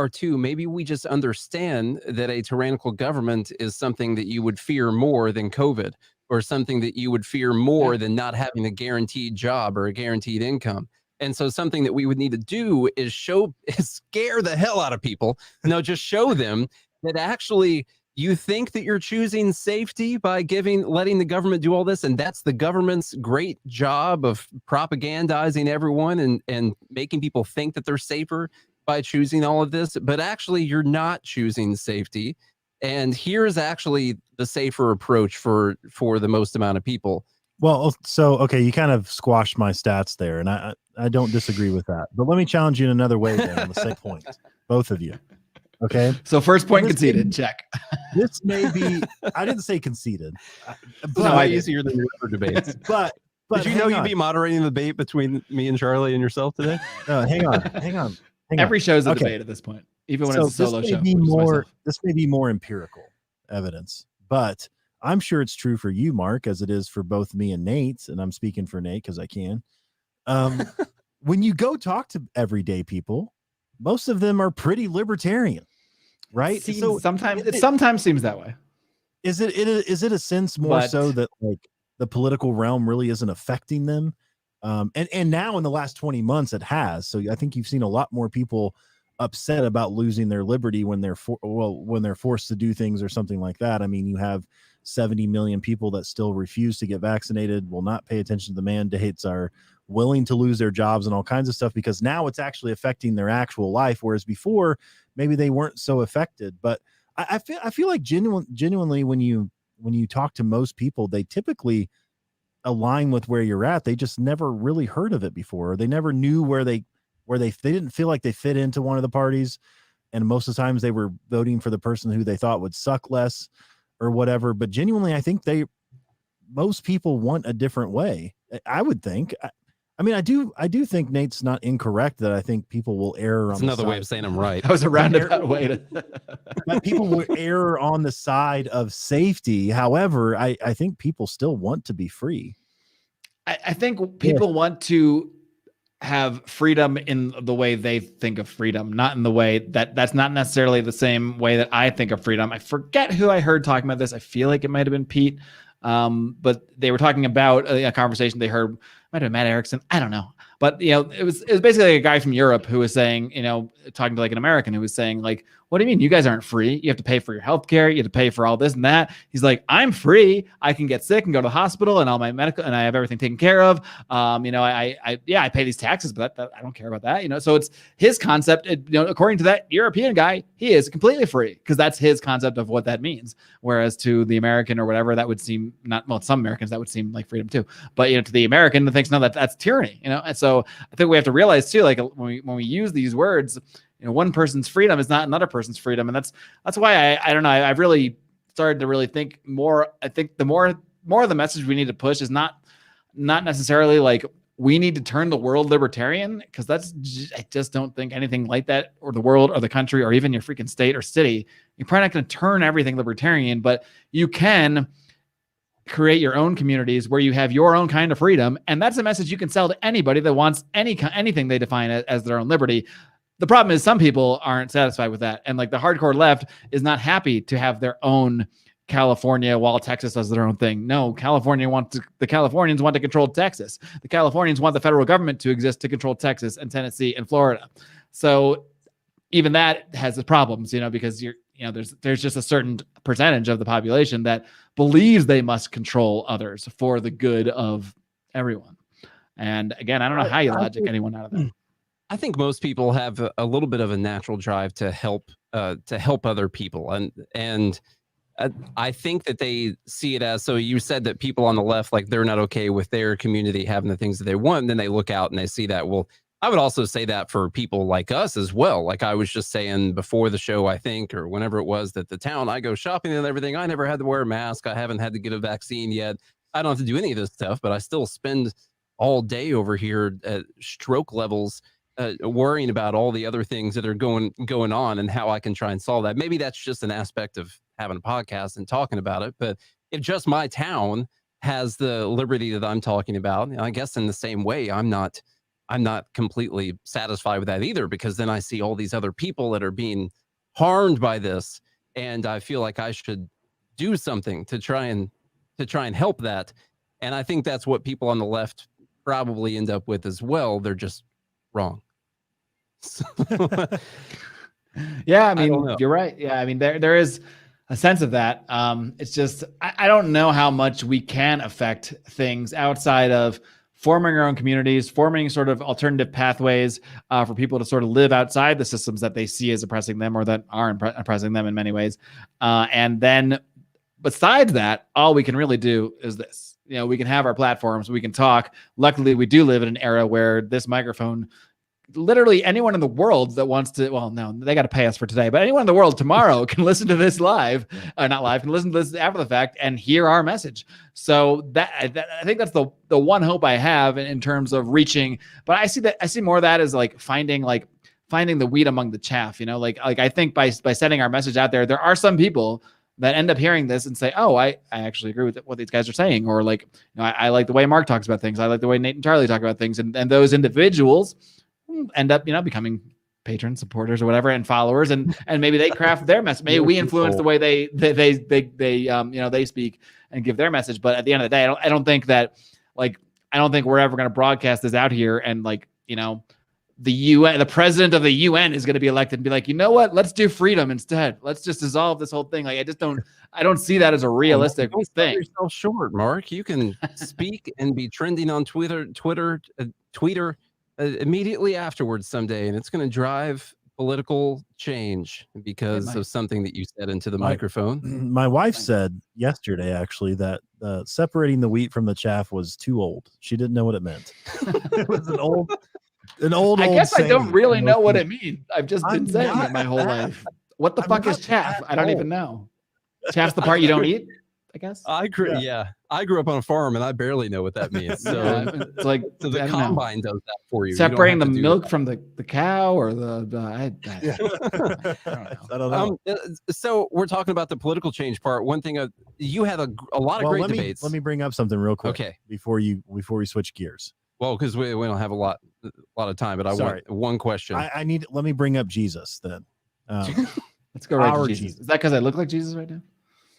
S2: too. Maybe we just understand that a tyrannical government is something that you would fear more than COVID, or something that you would fear more than not having a guaranteed job or a guaranteed income. And so something that we would need to do is scare the hell out of people. No, just show them that actually you think that you're choosing safety by letting the government do all this. And that's the government's great job of propagandizing everyone and making people think that they're safer by choosing all of this. But actually, you're not choosing safety. And here's actually the safer approach for the most amount of people.
S3: Well, so, okay, you kind of squashed my stats there, and I don't disagree with that. But let me challenge you in another way then on the same point, both of you. Okay?
S1: So first point conceded, check.
S3: This may be, I didn't say conceded.
S2: But, no, easier than your other debates.
S3: But
S2: did you know you'd be moderating the debate between me and Charlie and yourself today?
S3: No, hang on.
S1: Every show's a debate at this point, even when it's a solo show.
S3: This may be more empirical evidence, but I'm sure it's true for you, Mark, as it is for both me and Nate, and I'm speaking for Nate because I can. When you go talk to everyday people, most of them are pretty libertarian, right?
S1: So sometimes seems that way.
S3: Is it a sense more so that like the political realm really isn't affecting them? And now in the last 20 months it has. So I think you've seen a lot more people upset about losing their liberty when they're forced to do things or something like that. I mean, you have 70 million people that still refuse to get vaccinated, will not pay attention to the mandates, are willing to lose their jobs and all kinds of stuff because now it's actually affecting their actual life. Whereas before, maybe they weren't so affected. But I feel like genuinely when you talk to most people, they typically align with where you're at. They just never really heard of it before. Or they never knew where they didn't feel like they fit into one of the parties. And most of the times they were voting for the person who they thought would suck less or whatever. But genuinely, I think most people want a different way. I would think. I mean, I do think Nate's not incorrect that I think people will err on
S2: another way of saying I'm right.
S1: That was a roundabout way to
S3: but people will err on the side of safety. However, I think people still want to be free.
S1: I think people want to have freedom in the way they think of freedom, not in the way that's not necessarily the same way that I think of freedom. I forget who I heard talking about this. I feel like it might have been Pete. But they were talking about a conversation they heard, might have been Matt Erickson. I don't know. But, it was basically a guy from Europe who was saying, talking to like an American who was saying like, what do you mean? You guys aren't free. You have to pay for your healthcare. You have to pay for all this and that. He's like, I'm free. I can get sick and go to the hospital and all my medical, and I have everything taken care of. I pay these taxes, but I don't care about that. So it's his concept, according to that European guy, he is completely free because that's his concept of what that means. Whereas to the American or whatever, that would seem some Americans, that would seem like freedom too. But, to the American that thinks, no, that's tyranny, And so I think we have to realize too, like when we use these words, one person's freedom is not another person's freedom. And that's why I don't know. I've really started to really think more. I think the more of the message we need to push is not necessarily like we need to turn the world libertarian, because I just don't think anything like that, or the world or the country or even your freaking state or city, you're probably not going to turn everything libertarian, but you can create your own communities where you have your own kind of freedom. And that's a message you can sell to anybody that wants anything they define as their own liberty. The problem is some people aren't satisfied with that. And like the hardcore left is not happy to have their own California while Texas does their own thing. No, the Californians want to control Texas. The Californians want the federal government to exist to control Texas and Tennessee and Florida. So even that has its problems, because there's just a certain percentage of the population that believes they must control others for the good of everyone. And again, I don't know how you logic anyone out of that.
S2: I think most people have a little bit of a natural drive to help other people, and I think that they see it as, so you said that people on the left, like they're not okay with their community having the things that they want. And then they look out and they see that. Well, I would also say that for people like us as well. Like I was just saying before the show, I think, or whenever it was, that the town I go shopping and everything, I never had to wear a mask. I haven't had to get a vaccine yet. I don't have to do any of this stuff, but I still spend all day over here at stroke levels, worrying about all the other things that are going on and how I can try and solve that. Maybe that's just an aspect of having a podcast and talking about it. But if just my town has the liberty that I'm talking about, I guess in the same way, I'm not completely satisfied with that either, because then I see all these other people that are being harmed by this, and I feel like I should do something to try and help that. And I think that's what people on the left probably end up with as well. They're just wrong.
S1: Yeah, I mean, you're right. Yeah, I mean, there is a sense of that. It's just I don't know how much we can affect things outside of forming our own communities, forming sort of alternative pathways for people to sort of live outside the systems that they see as oppressing them or that are oppressing them in many ways. And then besides that, all we can really do is this. You know, we can have our platforms, we can talk. Luckily, we do live in an era where this microphone, literally anyone in the world that wants to, well, no, they got to pay us for today, but anyone in the world tomorrow can listen to this live, not live, can listen to this after the fact and hear our message. So that I think that's the one hope I have in terms of reaching. But I see more of that as like finding the wheat among the chaff. You know, like I think by sending our message out there are some people that end up hearing this and say, oh, I actually agree with what these guys are saying. Or like, you know, I like the way Mark talks about things. I like the way Nate and Charlie talk about things. And those individuals end up, you know, becoming patrons, supporters, or whatever, and followers, and maybe they craft their message. Maybe we influence the way they they speak and give their message. But at the end of the day, I don't think we're ever going to broadcast this out here and like, you know, the UN, the president of the UN is going to be elected and be like, you know what, let's do freedom instead. Let's just dissolve this whole thing. Like, I don't see that as a realistic
S2: don't
S1: thing.
S2: Sell yourself short, Mark. You can speak and be trending on Twitter, immediately afterwards someday, and it's going to drive political change because of something that you said into the microphone.
S3: My wife said yesterday, actually, that separating the wheat from the chaff was too old. She didn't know what it meant. It was an old. I
S1: guess
S3: saying.
S1: I don't really know what it means. I've just been saying it my whole life. What the fuck is chaff? I don't even know. Chaff's the part you don't eat, I guess.
S2: I grew up on a farm and I barely know what that means. So
S1: it's like
S2: the combine does that for you.
S1: Separating the milk from the cow or I
S3: don't know.
S2: So we're talking about the political change part. One thing, you had a lot of great debates.
S3: Let me bring up something real quick.
S2: Okay.
S3: Before we switch gears.
S2: Well, because we don't have a lot of time, but I want one question.
S3: Let me bring up Jesus then.
S1: Let's go right to Jesus. Is that because I look like Jesus right now?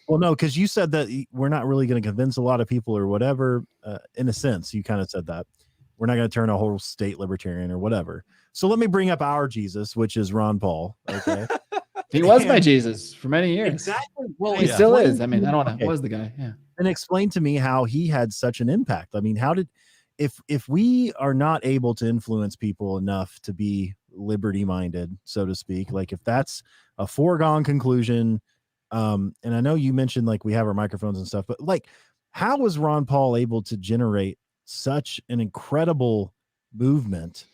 S3: Well, no, because you said that we're not really going to convince a lot of people or whatever. In a sense, you kind of said that. We're not going to turn a whole state libertarian or whatever. So let me bring up our Jesus, which is Ron Paul. Okay.
S1: He was my Jesus for many years.
S3: Exactly.
S1: Well, he still is. I mean, I don't know. Okay. Was the guy. Yeah.
S3: And explain to me how he had such an impact. I mean, if we are not able to influence people enough to be liberty minded, so to speak, like if that's a foregone conclusion, and I know you mentioned like we have our microphones and stuff, but like how was Ron Paul able to generate such an incredible movement?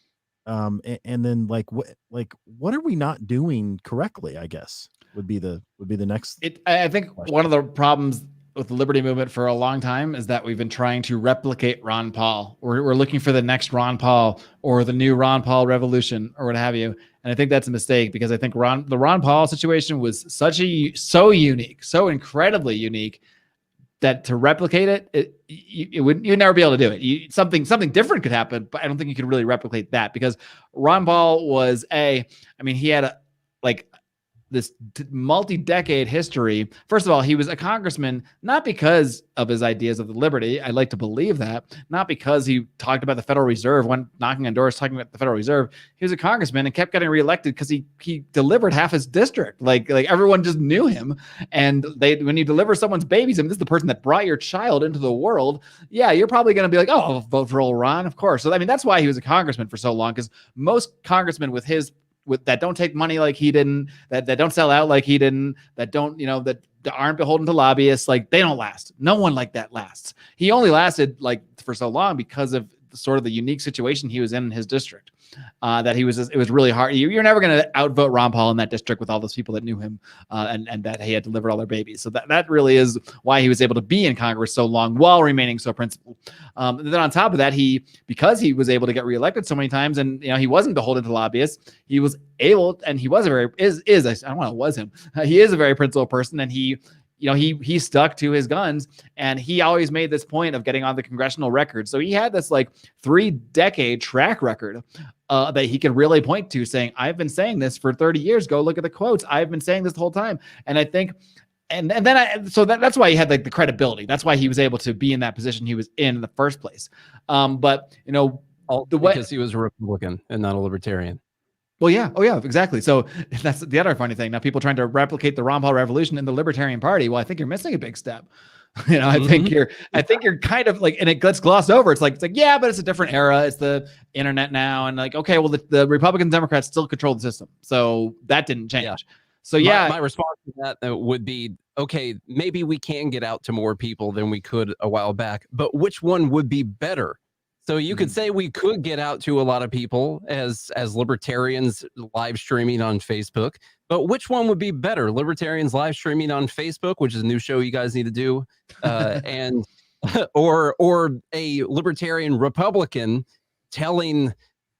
S3: And then like what are we not doing correctly, I guess would be the next.
S1: I think question. One of the problems with the liberty movement for a long time is that we've been trying to replicate Ron Paul. We're looking for the next Ron Paul or the new Ron Paul revolution or what have you. And I think that's a mistake because I think the Ron Paul situation was so unique, so incredibly unique that to replicate you'd never be able to do it. Something different could happen, but I don't think you could really replicate that because Ron Paul was he had this multi-decade history. First of all, he was a congressman, not because of his ideas of the liberty. I'd like to believe that. Not because he talked about the Federal Reserve, went knocking on doors talking about the Federal Reserve. He was a congressman and kept getting reelected because he delivered half his district. Like everyone just knew him. And when you deliver someone's babies, this is the person that brought your child into the world. Yeah, you're probably going to be like, oh, I'll vote for old Ron, of course. So, that's why he was a congressman for so long, because most congressmen with his that don't take money like he didn't, that don't sell out like he didn't, that don't, that aren't beholden to lobbyists, like they don't last. No one like that lasts. He only lasted like for so long because of sort of the unique situation he was in his district. That it was really hard. You're never going to outvote Ron Paul in that district with all those people that knew him and that he had delivered all their babies. So that really is why he was able to be in Congress so long while remaining so principled. Then on top of that, because he was able to get reelected so many times, and he wasn't beholden to lobbyists, he was able, and he was I don't want to was him. He is a very principled person, and he stuck to his guns, and he always made this point of getting on the congressional record. So he had this like 3-decade track record that he could really point to, saying, I've been saying this for 30 years. Go look at the quotes. I've been saying this the whole time. And I think, that's why he had like the credibility. That's why he was able to be in that position he was in the first place. Because
S2: he was a Republican and not a libertarian.
S1: Well, yeah. Oh, yeah, exactly. So that's the other funny thing. Now, people trying to replicate the Ron Paul revolution in the Libertarian Party. Well, I think you're missing a big step. I think you're kind of like, and it gets glossed over. It's like, yeah, but it's a different era. It's the internet now. And like, okay, well, the Republicans, Democrats still control the system. So that didn't change. Yeah. So yeah.
S2: My response to that would be, okay, maybe we can get out to more people than we could a while back, but which one would be better? So you could say we could get out to a lot of people as libertarians live streaming on Facebook, but which one would be better? Libertarians live streaming on Facebook, which is a new show you guys need to do, and or a libertarian Republican telling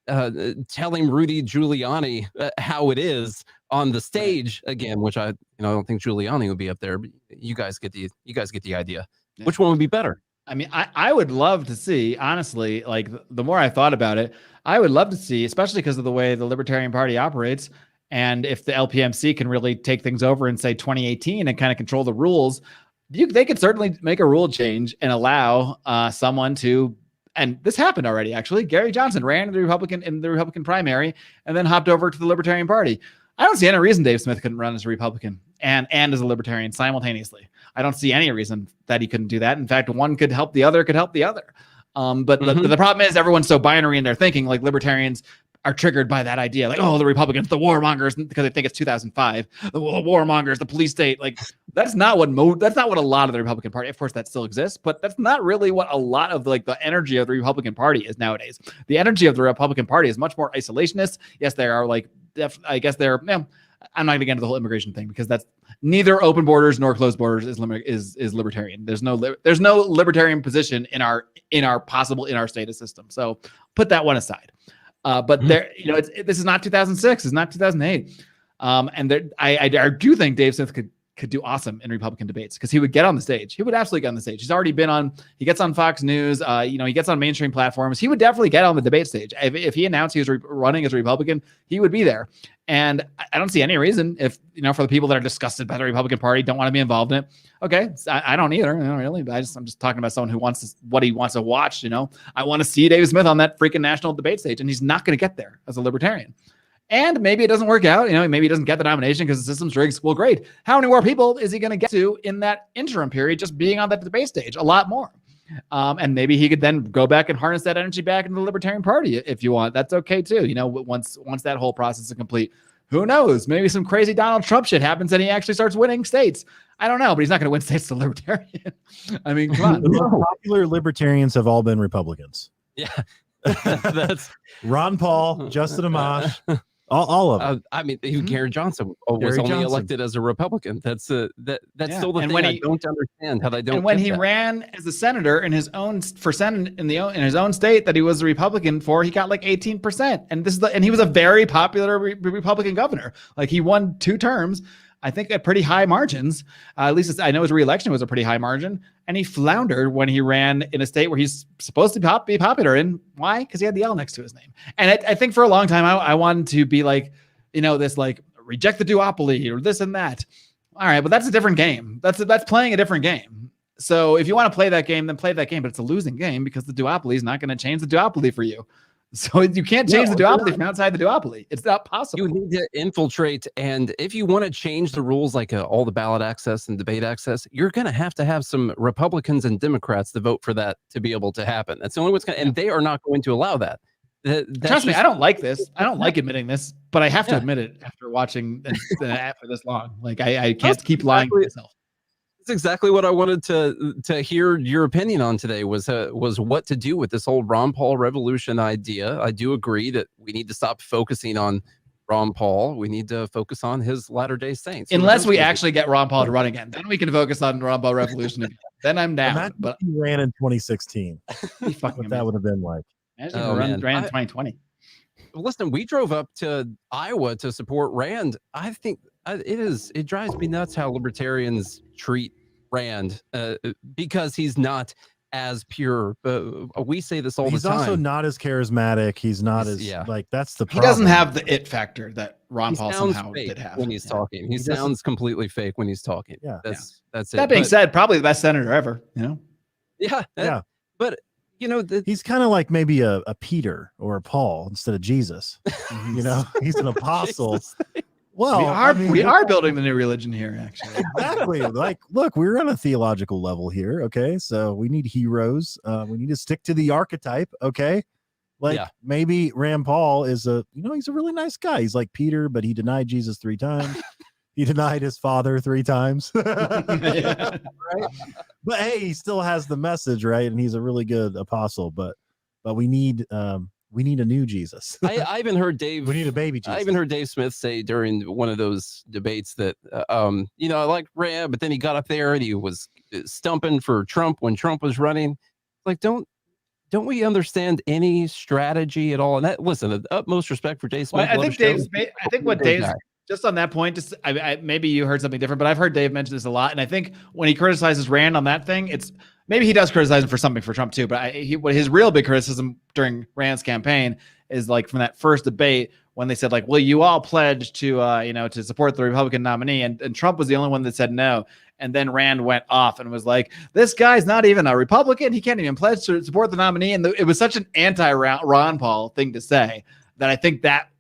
S2: Rudy Giuliani how it is on the stage again, which I don't think Giuliani would be up there, but you guys get the idea. Yeah. Which one would be better?
S1: I mean, I would love to see, honestly, like the more I thought about it, I would love to see, especially because of the way the Libertarian Party operates. And if the LPMC can really take things over in, say, 2018 and kind of control the rules, they could certainly make a rule change and allow someone to, and this happened already, actually. Gary Johnson ran in the Republican primary and then hopped over to the Libertarian Party. I don't see any reason Dave Smith couldn't run as a Republican and as a Libertarian simultaneously. I don't see any reason that he couldn't do that. In fact, one could help the other, But the problem is everyone's so binary in their thinking, like libertarians are triggered by that idea. Like, oh, the Republicans, the warmongers, because they think it's 2005, the warmongers, the police state. Like, that's not what a lot of the Republican Party, of course that still exists, but that's not really what a lot of like the energy of the Republican Party is nowadays. The energy of the Republican Party is much more isolationist. Yes, there are like, I guess they're, I'm not going to get into the whole immigration thing because that's neither open borders nor closed borders is libertarian. There's no libertarian position in our status system. So put that one aside. But there, this is not 2006. It's not 2008. And I do think Dave Smith could do awesome in Republican debates because he would get on the stage. He would absolutely get on the stage. He's already been he gets on Fox News. He gets on mainstream platforms. He would definitely get on the debate stage. If he announced he was running as a Republican, he would be there. And I don't see any reason if, for the people that are disgusted by the Republican Party, don't want to be involved in it. Okay. I don't either. Really. I'm just talking about someone who wants what he wants to watch. I want to see David Smith on that freaking national debate stage, and he's not going to get there as a libertarian. And maybe it doesn't work out. Maybe he doesn't get the nomination because the system's rigged. Well, great. How many more people is he going to get to in that interim period just being on that debate stage? A lot more. And maybe he could then go back and harness that energy back into the Libertarian Party if you want. That's okay too. Once that whole process is complete, who knows? Maybe some crazy Donald Trump shit happens and he actually starts winning states. I don't know, but he's not going to win states to Libertarian. I mean, come on.
S3: The most popular libertarians have all been Republicans.
S2: Yeah. That's
S3: Ron Paul, Justin Amash. All of them.
S2: I mean, Gary Johnson was only elected as a Republican. That's still the thing I don't understand how they don't.
S1: And when he ran as a senator in his own Senate in his own state that he was a Republican for, he got like 18%. And he was a very popular Republican governor. Like he won 2 terms, I think at pretty high margins. At least I know his reelection was a pretty high margin. And he floundered when he ran in a state where he's supposed to be popular in. Why? Because he had the L next to his name. And I think for a long time, I wanted to be like, this like reject the duopoly or this and that. All right, but that's a different game. That's playing a different game. So if you want to play that game, then play that game. But it's a losing game because the duopoly is not going to change the duopoly for you. So you can't change the duopoly from outside the duopoly. It's not possible.
S2: You need to infiltrate. And if you want to change the rules, like all the ballot access and debate access, you're going to have some Republicans and Democrats to vote for that to be able to happen. That's the only what's going to, and they are not going to allow that.
S1: Trust me, I don't like this. I don't like admitting this, but I have to admit it after watching for this long. Like I can't keep lying to myself.
S2: That's exactly what I wanted to hear your opinion on today was what to do with this whole Ron Paul revolution idea. I do agree that we need to stop focusing on Ron Paul. We need to focus on his Latter-day Saints.
S1: Unless we actually get Ron Paul to run again, then we can focus on Ron Paul revolution again. Then I'm down.
S3: But he ran in 2016.
S1: What
S3: that would have been like.
S1: Imagine ran in 2020.
S2: Listen, we drove up to Iowa to support Rand. I think it drives me nuts how libertarians treat Rand because he's not as pure. We say this all the time.
S3: He's also not as charismatic. He's not like that's the problem.
S1: He doesn't have the it factor that Ron Paul somehow did have
S2: when he's talking. He sounds completely fake when he's talking.
S3: Yeah,
S2: that's it.
S1: That being said, probably the best senator ever.
S2: Yeah. But
S3: he's kind of like maybe a Peter or a Paul instead of Jesus. He's an apostle. Well,
S1: we are building the new religion here, actually.
S3: Exactly. Like, look, we're on a theological level here. Okay, so we need heroes. We need to stick to the archetype. Okay, maybe Rand Paul is he's a really nice guy. He's like Peter, but he denied Jesus 3 times. He denied his father 3 times. Right? But hey, he still has the message, right? And he's a really good apostle. But we need a new Jesus.
S2: I even heard Dave.
S3: We need a baby Jesus.
S2: I even heard Dave Smith say during one of those debates that, I like Rand, but then he got up there and he was stumping for Trump when Trump was running. Like, don't we understand any strategy at all? And that, listen, the utmost respect for Dave Smith.
S1: Well, I think what Dave's just on that point, just maybe you heard something different, but I've heard Dave mention this a lot. And I think when he criticizes Rand on that thing, it's maybe he does criticize him for something for Trump too. But what his real big criticism during Rand's campaign is like from that first debate when they said like, well, you all pledged to to support the Republican nominee, and Trump was the only one that said no. And then Rand went off and was like, this guy's not even a Republican. He can't even pledge to support the nominee. And it was such an anti-Ron Paul thing to say that I think that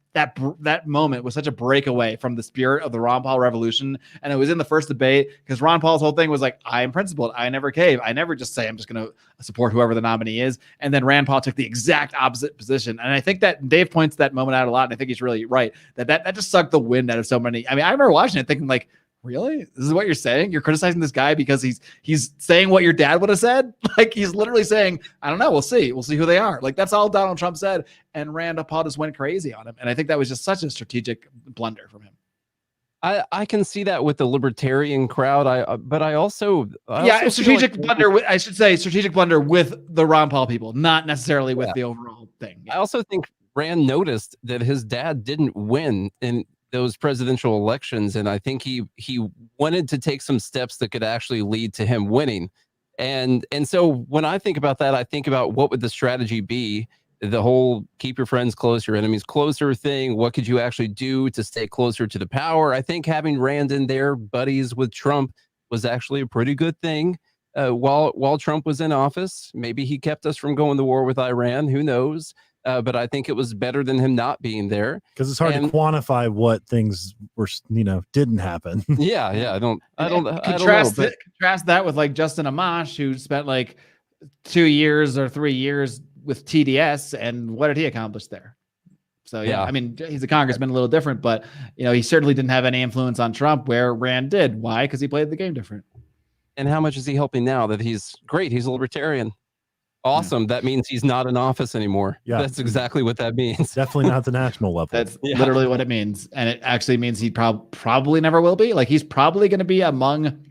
S1: moment was such a breakaway from the spirit of the Ron Paul revolution. And it was in the first debate because Ron Paul's whole thing was like, I am principled. I never cave. I never just say I'm just going to support whoever the nominee is. And then Rand Paul took the exact opposite position. And I think that Dave points that moment out a lot. And I think he's really right that just sucked the wind out of so many. I mean, I remember watching it thinking like, really? This is what you're saying? You're criticizing this guy because he's saying what your dad would have said? Like he's literally saying, I don't know, we'll see who they are. Like that's all Donald Trump said. And Rand Paul just went crazy on him. And I think that was just such a strategic blunder from him.
S2: I can see that with the libertarian crowd. But I also
S1: strategic blunder. I should say strategic blunder with the Ron Paul people, not necessarily with the overall thing. Yeah.
S2: I also think Rand noticed that his dad didn't win in those presidential elections, and I think he wanted to take some steps that could actually lead to him winning. And so when I think about that, I think about what would the strategy be? The whole keep your friends close, your enemies closer thing. What could you actually do to stay closer to the power? I think having Rand in there, buddies with Trump, was actually a pretty good thing. While Trump was in office, maybe he kept us from going to war with Iran. Who knows? But I think it was better than him not being there
S3: because it's hard to quantify what things were, didn't happen.
S2: Yeah. I don't
S1: contrast that with like Justin Amash, who spent like 2 years or 3 years with TDS, and what did he accomplish there? So yeah, I mean, he's a congressman, a little different, but he certainly didn't have any influence on Trump where Rand did. Why? Because he played the game different.
S2: And how much is he helping now that he's great? He's a libertarian. Awesome. Yeah. That means he's not in office anymore. Yeah. That's exactly what that means.
S3: Definitely not the national level.
S1: That's literally what it means. And it actually means he probably never will be. Like he's probably going to be among,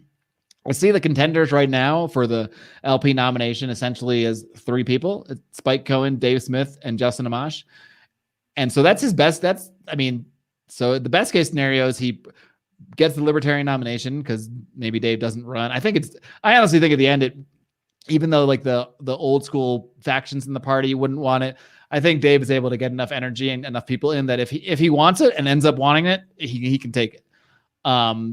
S1: I see the contenders right now for the LP nomination essentially as 3 people. It's Spike Cohen, Dave Smith, and Justin Amash. And so that's his best. So the best case scenario is he gets the libertarian nomination because maybe Dave doesn't run. I honestly think at the end, even though like the old school factions in the party wouldn't want it, I think Dave is able to get enough energy and enough people in that if he wants it and ends up wanting it, he can take it. But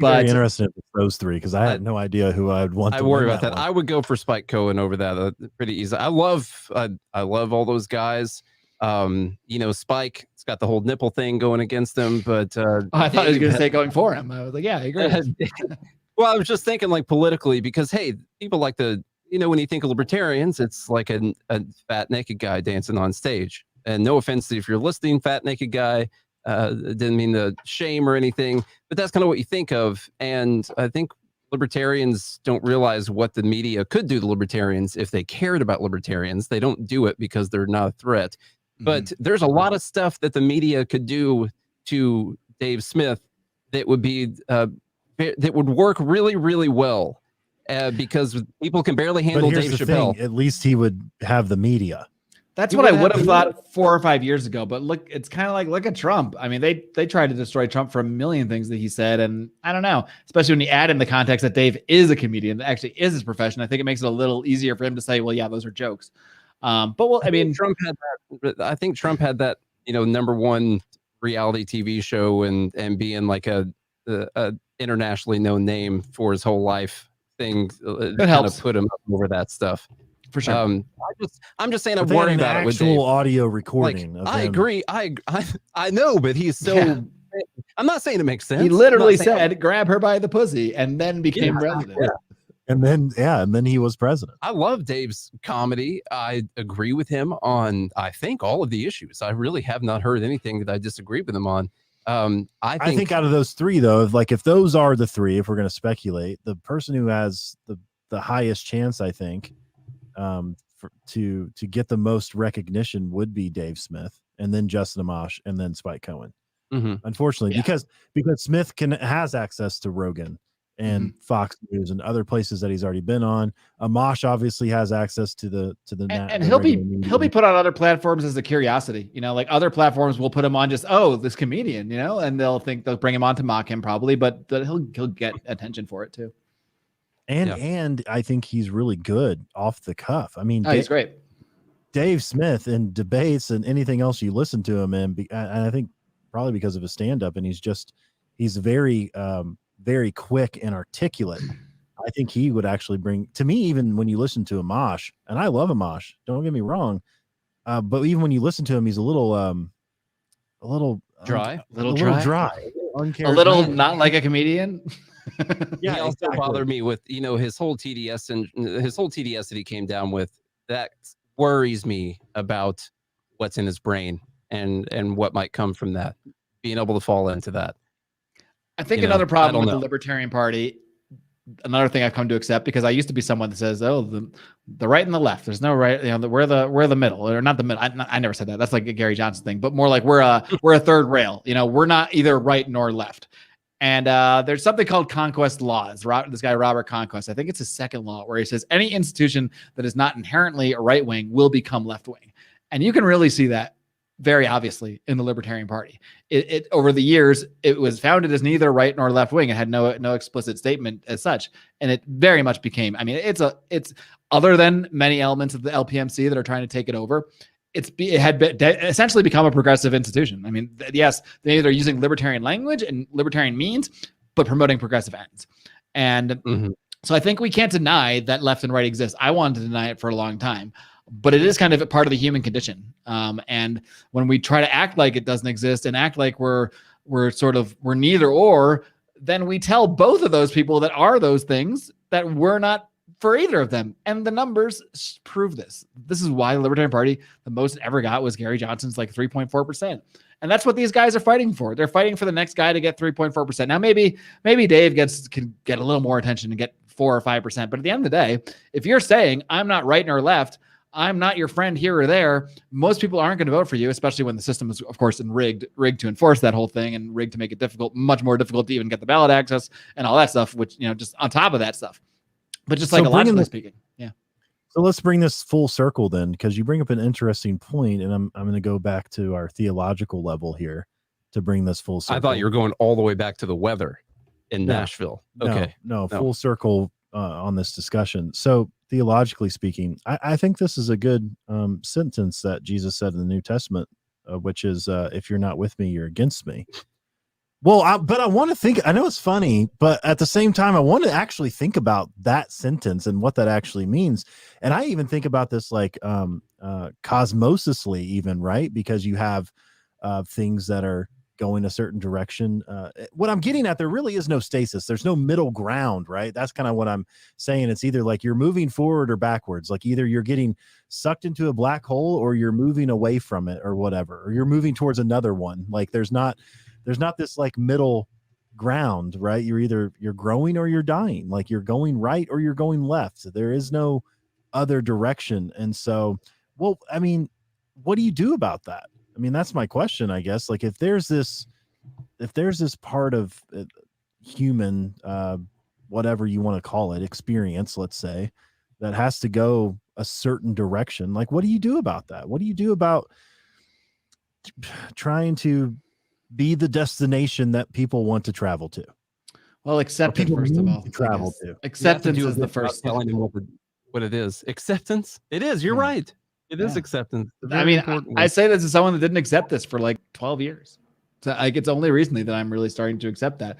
S3: very interested in those 3 because I had no idea who I'd want.
S2: I worry about that. I would go for Spike Cohen over that pretty easy. I love all those guys. Spike's got the whole nipple thing going against him, but
S1: I thought he was going to say going for him. I was like, yeah, I agree.
S2: Well, I was just thinking like politically because hey, people like when you think of libertarians, it's like a fat naked guy dancing on stage. And no offense if you're listening, fat naked guy, didn't mean to shame or anything, but that's kind of what you think of. And I think libertarians don't realize what the media could do to libertarians if they cared about libertarians. They don't do it because they're not a threat. But there's a lot of stuff that the media could do to Dave Smith that would be that would work really, really well, because people can barely handle Dave Chappelle.
S3: At least he would have the media.
S1: That's what I would have thought 4 or 5 years ago. But look, it's kind of like, look at Trump. I mean, they tried to destroy Trump for a million things that he said. And I don't know, especially when you add in the context that Dave is a comedian, that actually is his profession. I think it makes it a little easier for him to say, well, yeah, those are jokes. But well, I mean,
S2: Trump had that. I think Trump had that, #1 reality TV show and being like a internationally known name for his whole life thing. It helps put him up over that stuff.
S1: For sure.
S2: I'm just saying I'm worried about it with Dave.
S3: Audio recording.
S2: Like, I agree. I know, but he's so. Yeah. I'm not saying it makes sense.
S1: He literally said, "Grab her by the pussy," and then became president.
S3: Yeah. And then he was president.
S2: I love Dave's comedy. I agree with him on, I think, all of the issues. I really have not heard anything that I disagree with him on. I think out
S3: of those three, though, if those are the three, if we're going to speculate, the person who has the highest chance, I think, to get the most recognition would be Dave Smith, and then Justin Amash, and then Spike Cohen. Unfortunately, because Smith has access to Rogan and Fox News and other places that he's already been on. Amash obviously has access to the
S1: and he'll be put on other platforms as a curiosity. Like other platforms will put him on just, oh, this comedian, and they'll bring him on to mock him probably, but he'll get attention for it too.
S3: And I think he's really good off the cuff. I mean,
S1: he's great.
S3: Dave Smith in debates and anything else you listen to him in, and I think probably because of his stand-up, and he's very very quick and articulate. I think he would actually bring, to me, even when you listen to Amash, and I love Amash, don't get me wrong, but even when you listen to him, he's a little
S2: dry,
S1: a little not like a comedian.
S2: Yeah, he also bothered me with his whole TDS and his whole TDS that he came down with. That worries me about what's in his brain and what might come from that, being able to fall into that.
S1: I think another problem with the Libertarian Party, another thing I've come to accept, because I used to be someone that says, oh, the right and the left, there's no right, we're the middle, or not the middle. I never said that. That's like a Gary Johnson thing, but more like we're a third rail. We're not either right nor left. And there's something called conquest laws. This guy, Robert Conquest, I think it's his second law, where he says any institution that is not inherently a right wing will become left wing. And you can really see that very obviously in the Libertarian Party. It over the years, it was founded as neither right nor left wing. It had no explicit statement as such, and it very much became. I mean, it's other than many elements of the LPMC that are trying to take it over. It had essentially become a progressive institution. I mean, yes, they're using libertarian language and libertarian means, but promoting progressive ends. And so I think we can't deny that left and right exist. I wanted to deny it for a long time. But it is kind of a part of the human condition. And when we try to act like it doesn't exist and act like we're neither or, then we tell both of those people that are those things that we're not for either of them. And the numbers prove this. This is why the Libertarian Party, the most it ever got was Gary Johnson's like 3.4%. And that's what these guys are fighting for. They're fighting for the next guy to get 3.4%. Now, maybe Dave can get a little more attention and get 4 or 5%. But at the end of the day, if you're saying I'm not right nor left, I'm not your friend here or there, most people aren't going to vote for you, especially when the system is, of course, rigged to enforce that whole thing and rigged to make it much more difficult to even get the ballot access and all that stuff, which, just on top of that stuff. But just psychologically speaking. Yeah.
S3: So let's bring this full circle then, because you bring up an interesting point, and I'm going to go back to our theological level here to bring this full circle.
S2: I thought you were going all the way back to the weather in Nashville. Okay.
S3: No, full circle on this discussion. So theologically speaking, I think this is a good sentence that Jesus said in the New Testament, which is, if you're not with me, you're against me. Well, but I want to think, I know it's funny, but at the same time, I want to actually think about that sentence and what that actually means. And I even think about this like cosmosisly even, right? Because you have things that are going a certain direction. What I'm getting at, there really is no stasis. There's no middle ground, right? That's kind of what I'm saying. It's either like you're moving forward or backwards. Like either you're getting sucked into a black hole or you're moving away from it or whatever, or you're moving towards another one. Like there's not this like middle ground, right? You're growing or you're dying. Like you're going right or you're going left. There is no other direction. And so, well, I mean, what do you do about that? I mean, that's my question, I guess. Like if there's this part of human, whatever you want to call it, experience, let's say, that has to go a certain direction, like what do you do about that? What do you do about trying to be the destination that people want to travel to?
S1: Well, acceptance, first of all.
S3: Travel to.
S1: Acceptance is the first step.
S2: Telling them what it is. Acceptance. It is. You're right. It is acceptance.
S1: I mean, I say this as someone that didn't accept this for like 12 years. So like, it's only recently that I'm really starting to accept that.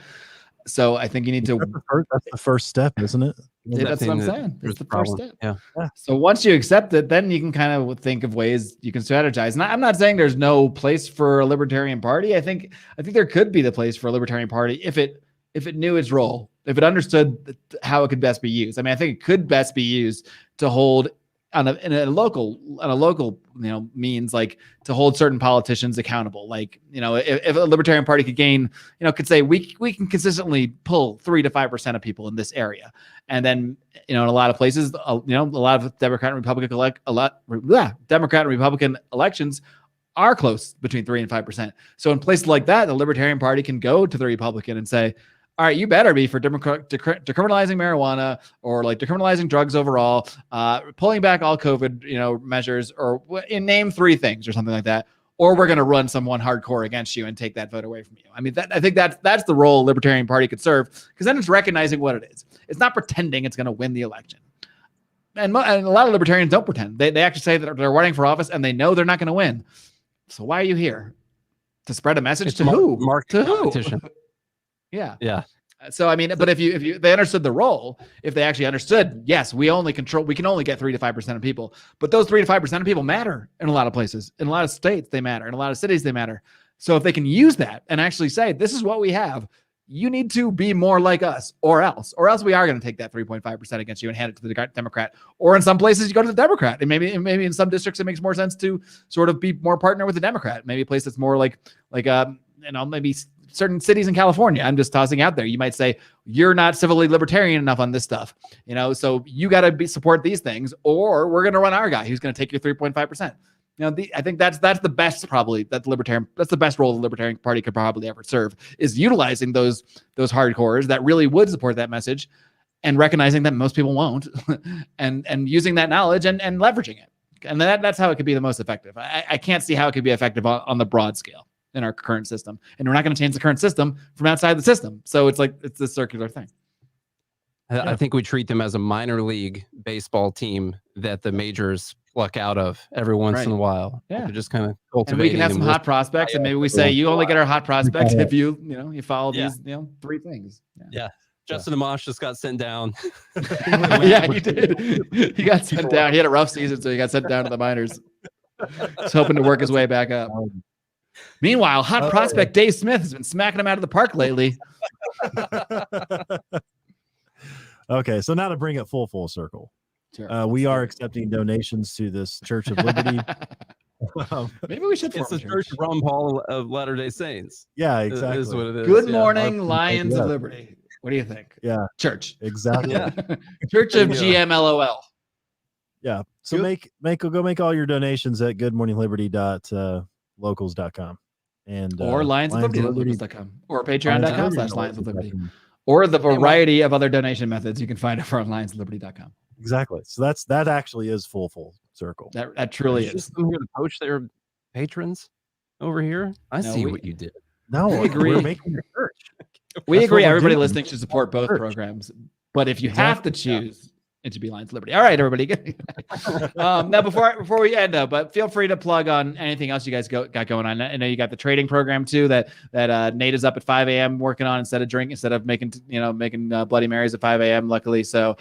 S1: So I think you need to.
S3: That's the first step, isn't it?
S1: That's what I'm saying. It's the first step.
S2: Yeah.
S1: So once you accept it, then you can kind of think of ways you can strategize. And I'm not saying there's no place for a libertarian party. I think there could be the place for a libertarian party if it knew its role, if it understood how it could best be used. I mean, I think it could best be used to hold on a local means, like to hold certain politicians accountable. Like, if a libertarian party could gain, could say we can consistently pull 3 to 5% of people in this area. And then, in a lot of places, a lot of Democrat and Republican elections are close between 3 and 5%. So in places like that, the Libertarian Party can go to the Republican and say, all right, you better be for decriminalizing marijuana or like decriminalizing drugs overall, pulling back all COVID, measures, or name 3 things or something like that. Or we're going to run someone hardcore against you and take that vote away from you. I mean, I think that's the role Libertarian Party could serve, because then it's recognizing what it is. It's not pretending it's going to win the election. And a lot of libertarians don't pretend. They actually say that they're running for office and they know they're not going to win. So why are you here? To spread a message to who?
S2: Mark,
S1: to who?
S2: Yeah.
S1: So I mean, but if they understood the role, if they actually understood, yes, we can only get 3 to 5% of people, but those 3 to 5% of people matter in a lot of places, in a lot of states they matter, in a lot of cities they matter. So if they can use that and actually say, this is what we have, you need to be more like us, or else we are going to take that 3.5% against you and hand it to the Democrat. Or in some places you go to the Democrat, and maybe in some districts it makes more sense to sort of be more partner with the Democrat. Maybe a place that's more like maybe certain cities in California. I'm just tossing out there. You might say, you're not civilly libertarian enough on this stuff, so you got to support these things, or we're going to run our guy who's going to take your 3.5%. I think that's the best, probably, that's the best role the Libertarian Party could probably ever serve, is utilizing those hardcores that really would support that message, and recognizing that most people won't, and using that knowledge and leveraging it. And that's how it could be the most effective. I can't see how it could be effective on the broad scale in our current system. And we're not going to change the current system from outside the system. So it's this circular thing.
S2: I think we treat them as a minor league baseball team that the majors pluck out of every once in a while.
S1: Yeah.
S2: They're just kind of cultivating.
S1: And we can have some hot prospects, and maybe we say, you only get our hot prospects if you follow these 3 things.
S2: Yeah. Justin Amash just got sent down.
S1: Yeah, he did. He got sent down. He had a rough season, so he got sent down to the minors. He's hoping to work his way back up. Meanwhile, hot prospect Dave Smith has been smacking him out of the park lately.
S3: Okay, so now to bring it full circle.
S1: Sure.
S3: We are accepting donations to this Church of Liberty.
S1: Maybe we should.
S2: It's the Church Rum Hall of Latter-day Saints.
S3: Yeah, exactly.
S2: Is what it is.
S1: Good morning, Lions of Liberty. What do you think?
S3: Yeah.
S1: Church.
S3: Exactly.
S2: Yeah.
S1: Church of GMLOL.
S3: Yeah. So go make all your donations at goodmorningliberty.locals.com or
S1: lionsofliberty.locals.com or patreon.com/lionsofliberty. Or the variety of other donation methods you can find over on lionsofliberty.com.
S3: Exactly. So that actually is full circle.
S1: That truly is.
S2: Just come here to poach their patrons over here. I see what you did.
S3: No,
S1: we agree.
S3: We're making a church.
S1: We agree. Everybody listening should support both programs, but if you have to choose, it should be Lions of Liberty. All right, everybody. Now, before we end, but feel free to plug on anything else you guys got going on. I know you got the trading program too that Nate is up at 5 a.m. working on instead of making Bloody Marys at 5 a.m. Luckily, so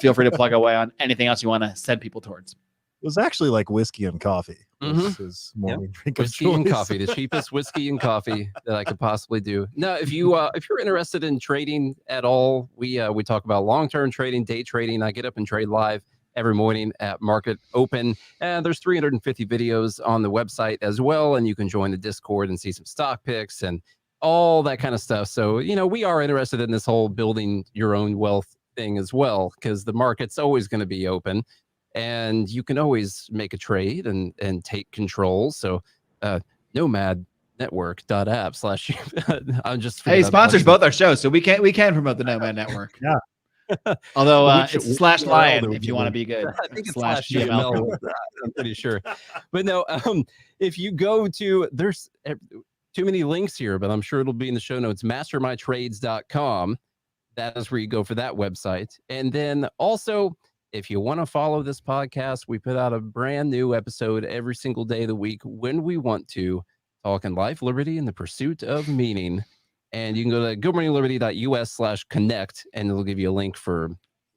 S1: feel free to plug away on anything else you want to send people towards.
S3: It was actually like whiskey and coffee. was his morning drink of
S2: whiskey and
S3: choice.
S2: coffee, the cheapest whiskey and coffee that I could possibly do. Now, if you're interested in trading at all, we talk about long-term trading, day trading. I get up and trade live every morning at Market Open, and there's 350 videos on the website as well, and you can join the Discord and see some stock picks and all that kind of stuff. So, we are interested in this whole building your own wealth thing as well, because the market's always going to be open and you can always make a trade and take control. So nomadnetwork.app/ I'm just
S1: sponsors both our shows, so we can promote the Nomad Network.
S3: Yeah.
S1: Although it's /lion if you want to be good.
S2: I think it's /GML. I'm pretty sure. But no, if you go to, there's too many links here, but I'm sure it'll be in the show notes, mastermytrades.com. That is where you go for that website. And then also, if you want to follow this podcast, we put out a brand new episode every single day of the week when we want to, talking life, liberty, and the pursuit of meaning. And you can go to goodmorningliberty.us/connect, and it'll give you a link for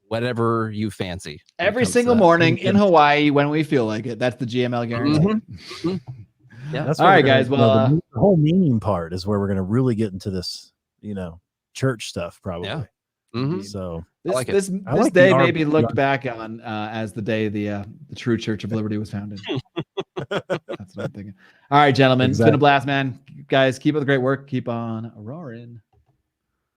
S2: whatever you fancy.
S1: Every single morning in Hawaii when we feel like it. That's the GML guarantee.
S2: Mm-hmm. Yeah.
S3: That's
S1: all right, guys. Well,
S3: the whole meaning part is where we're going to really get into this, church stuff, probably.
S2: Yeah. Mm-hmm.
S3: So
S1: this day may be looked back on as the day the true Church of Liberty was founded. That's what I'm thinking. All right, gentlemen. Exactly. It's been a blast, man. Guys, keep up the great work. Keep on roaring.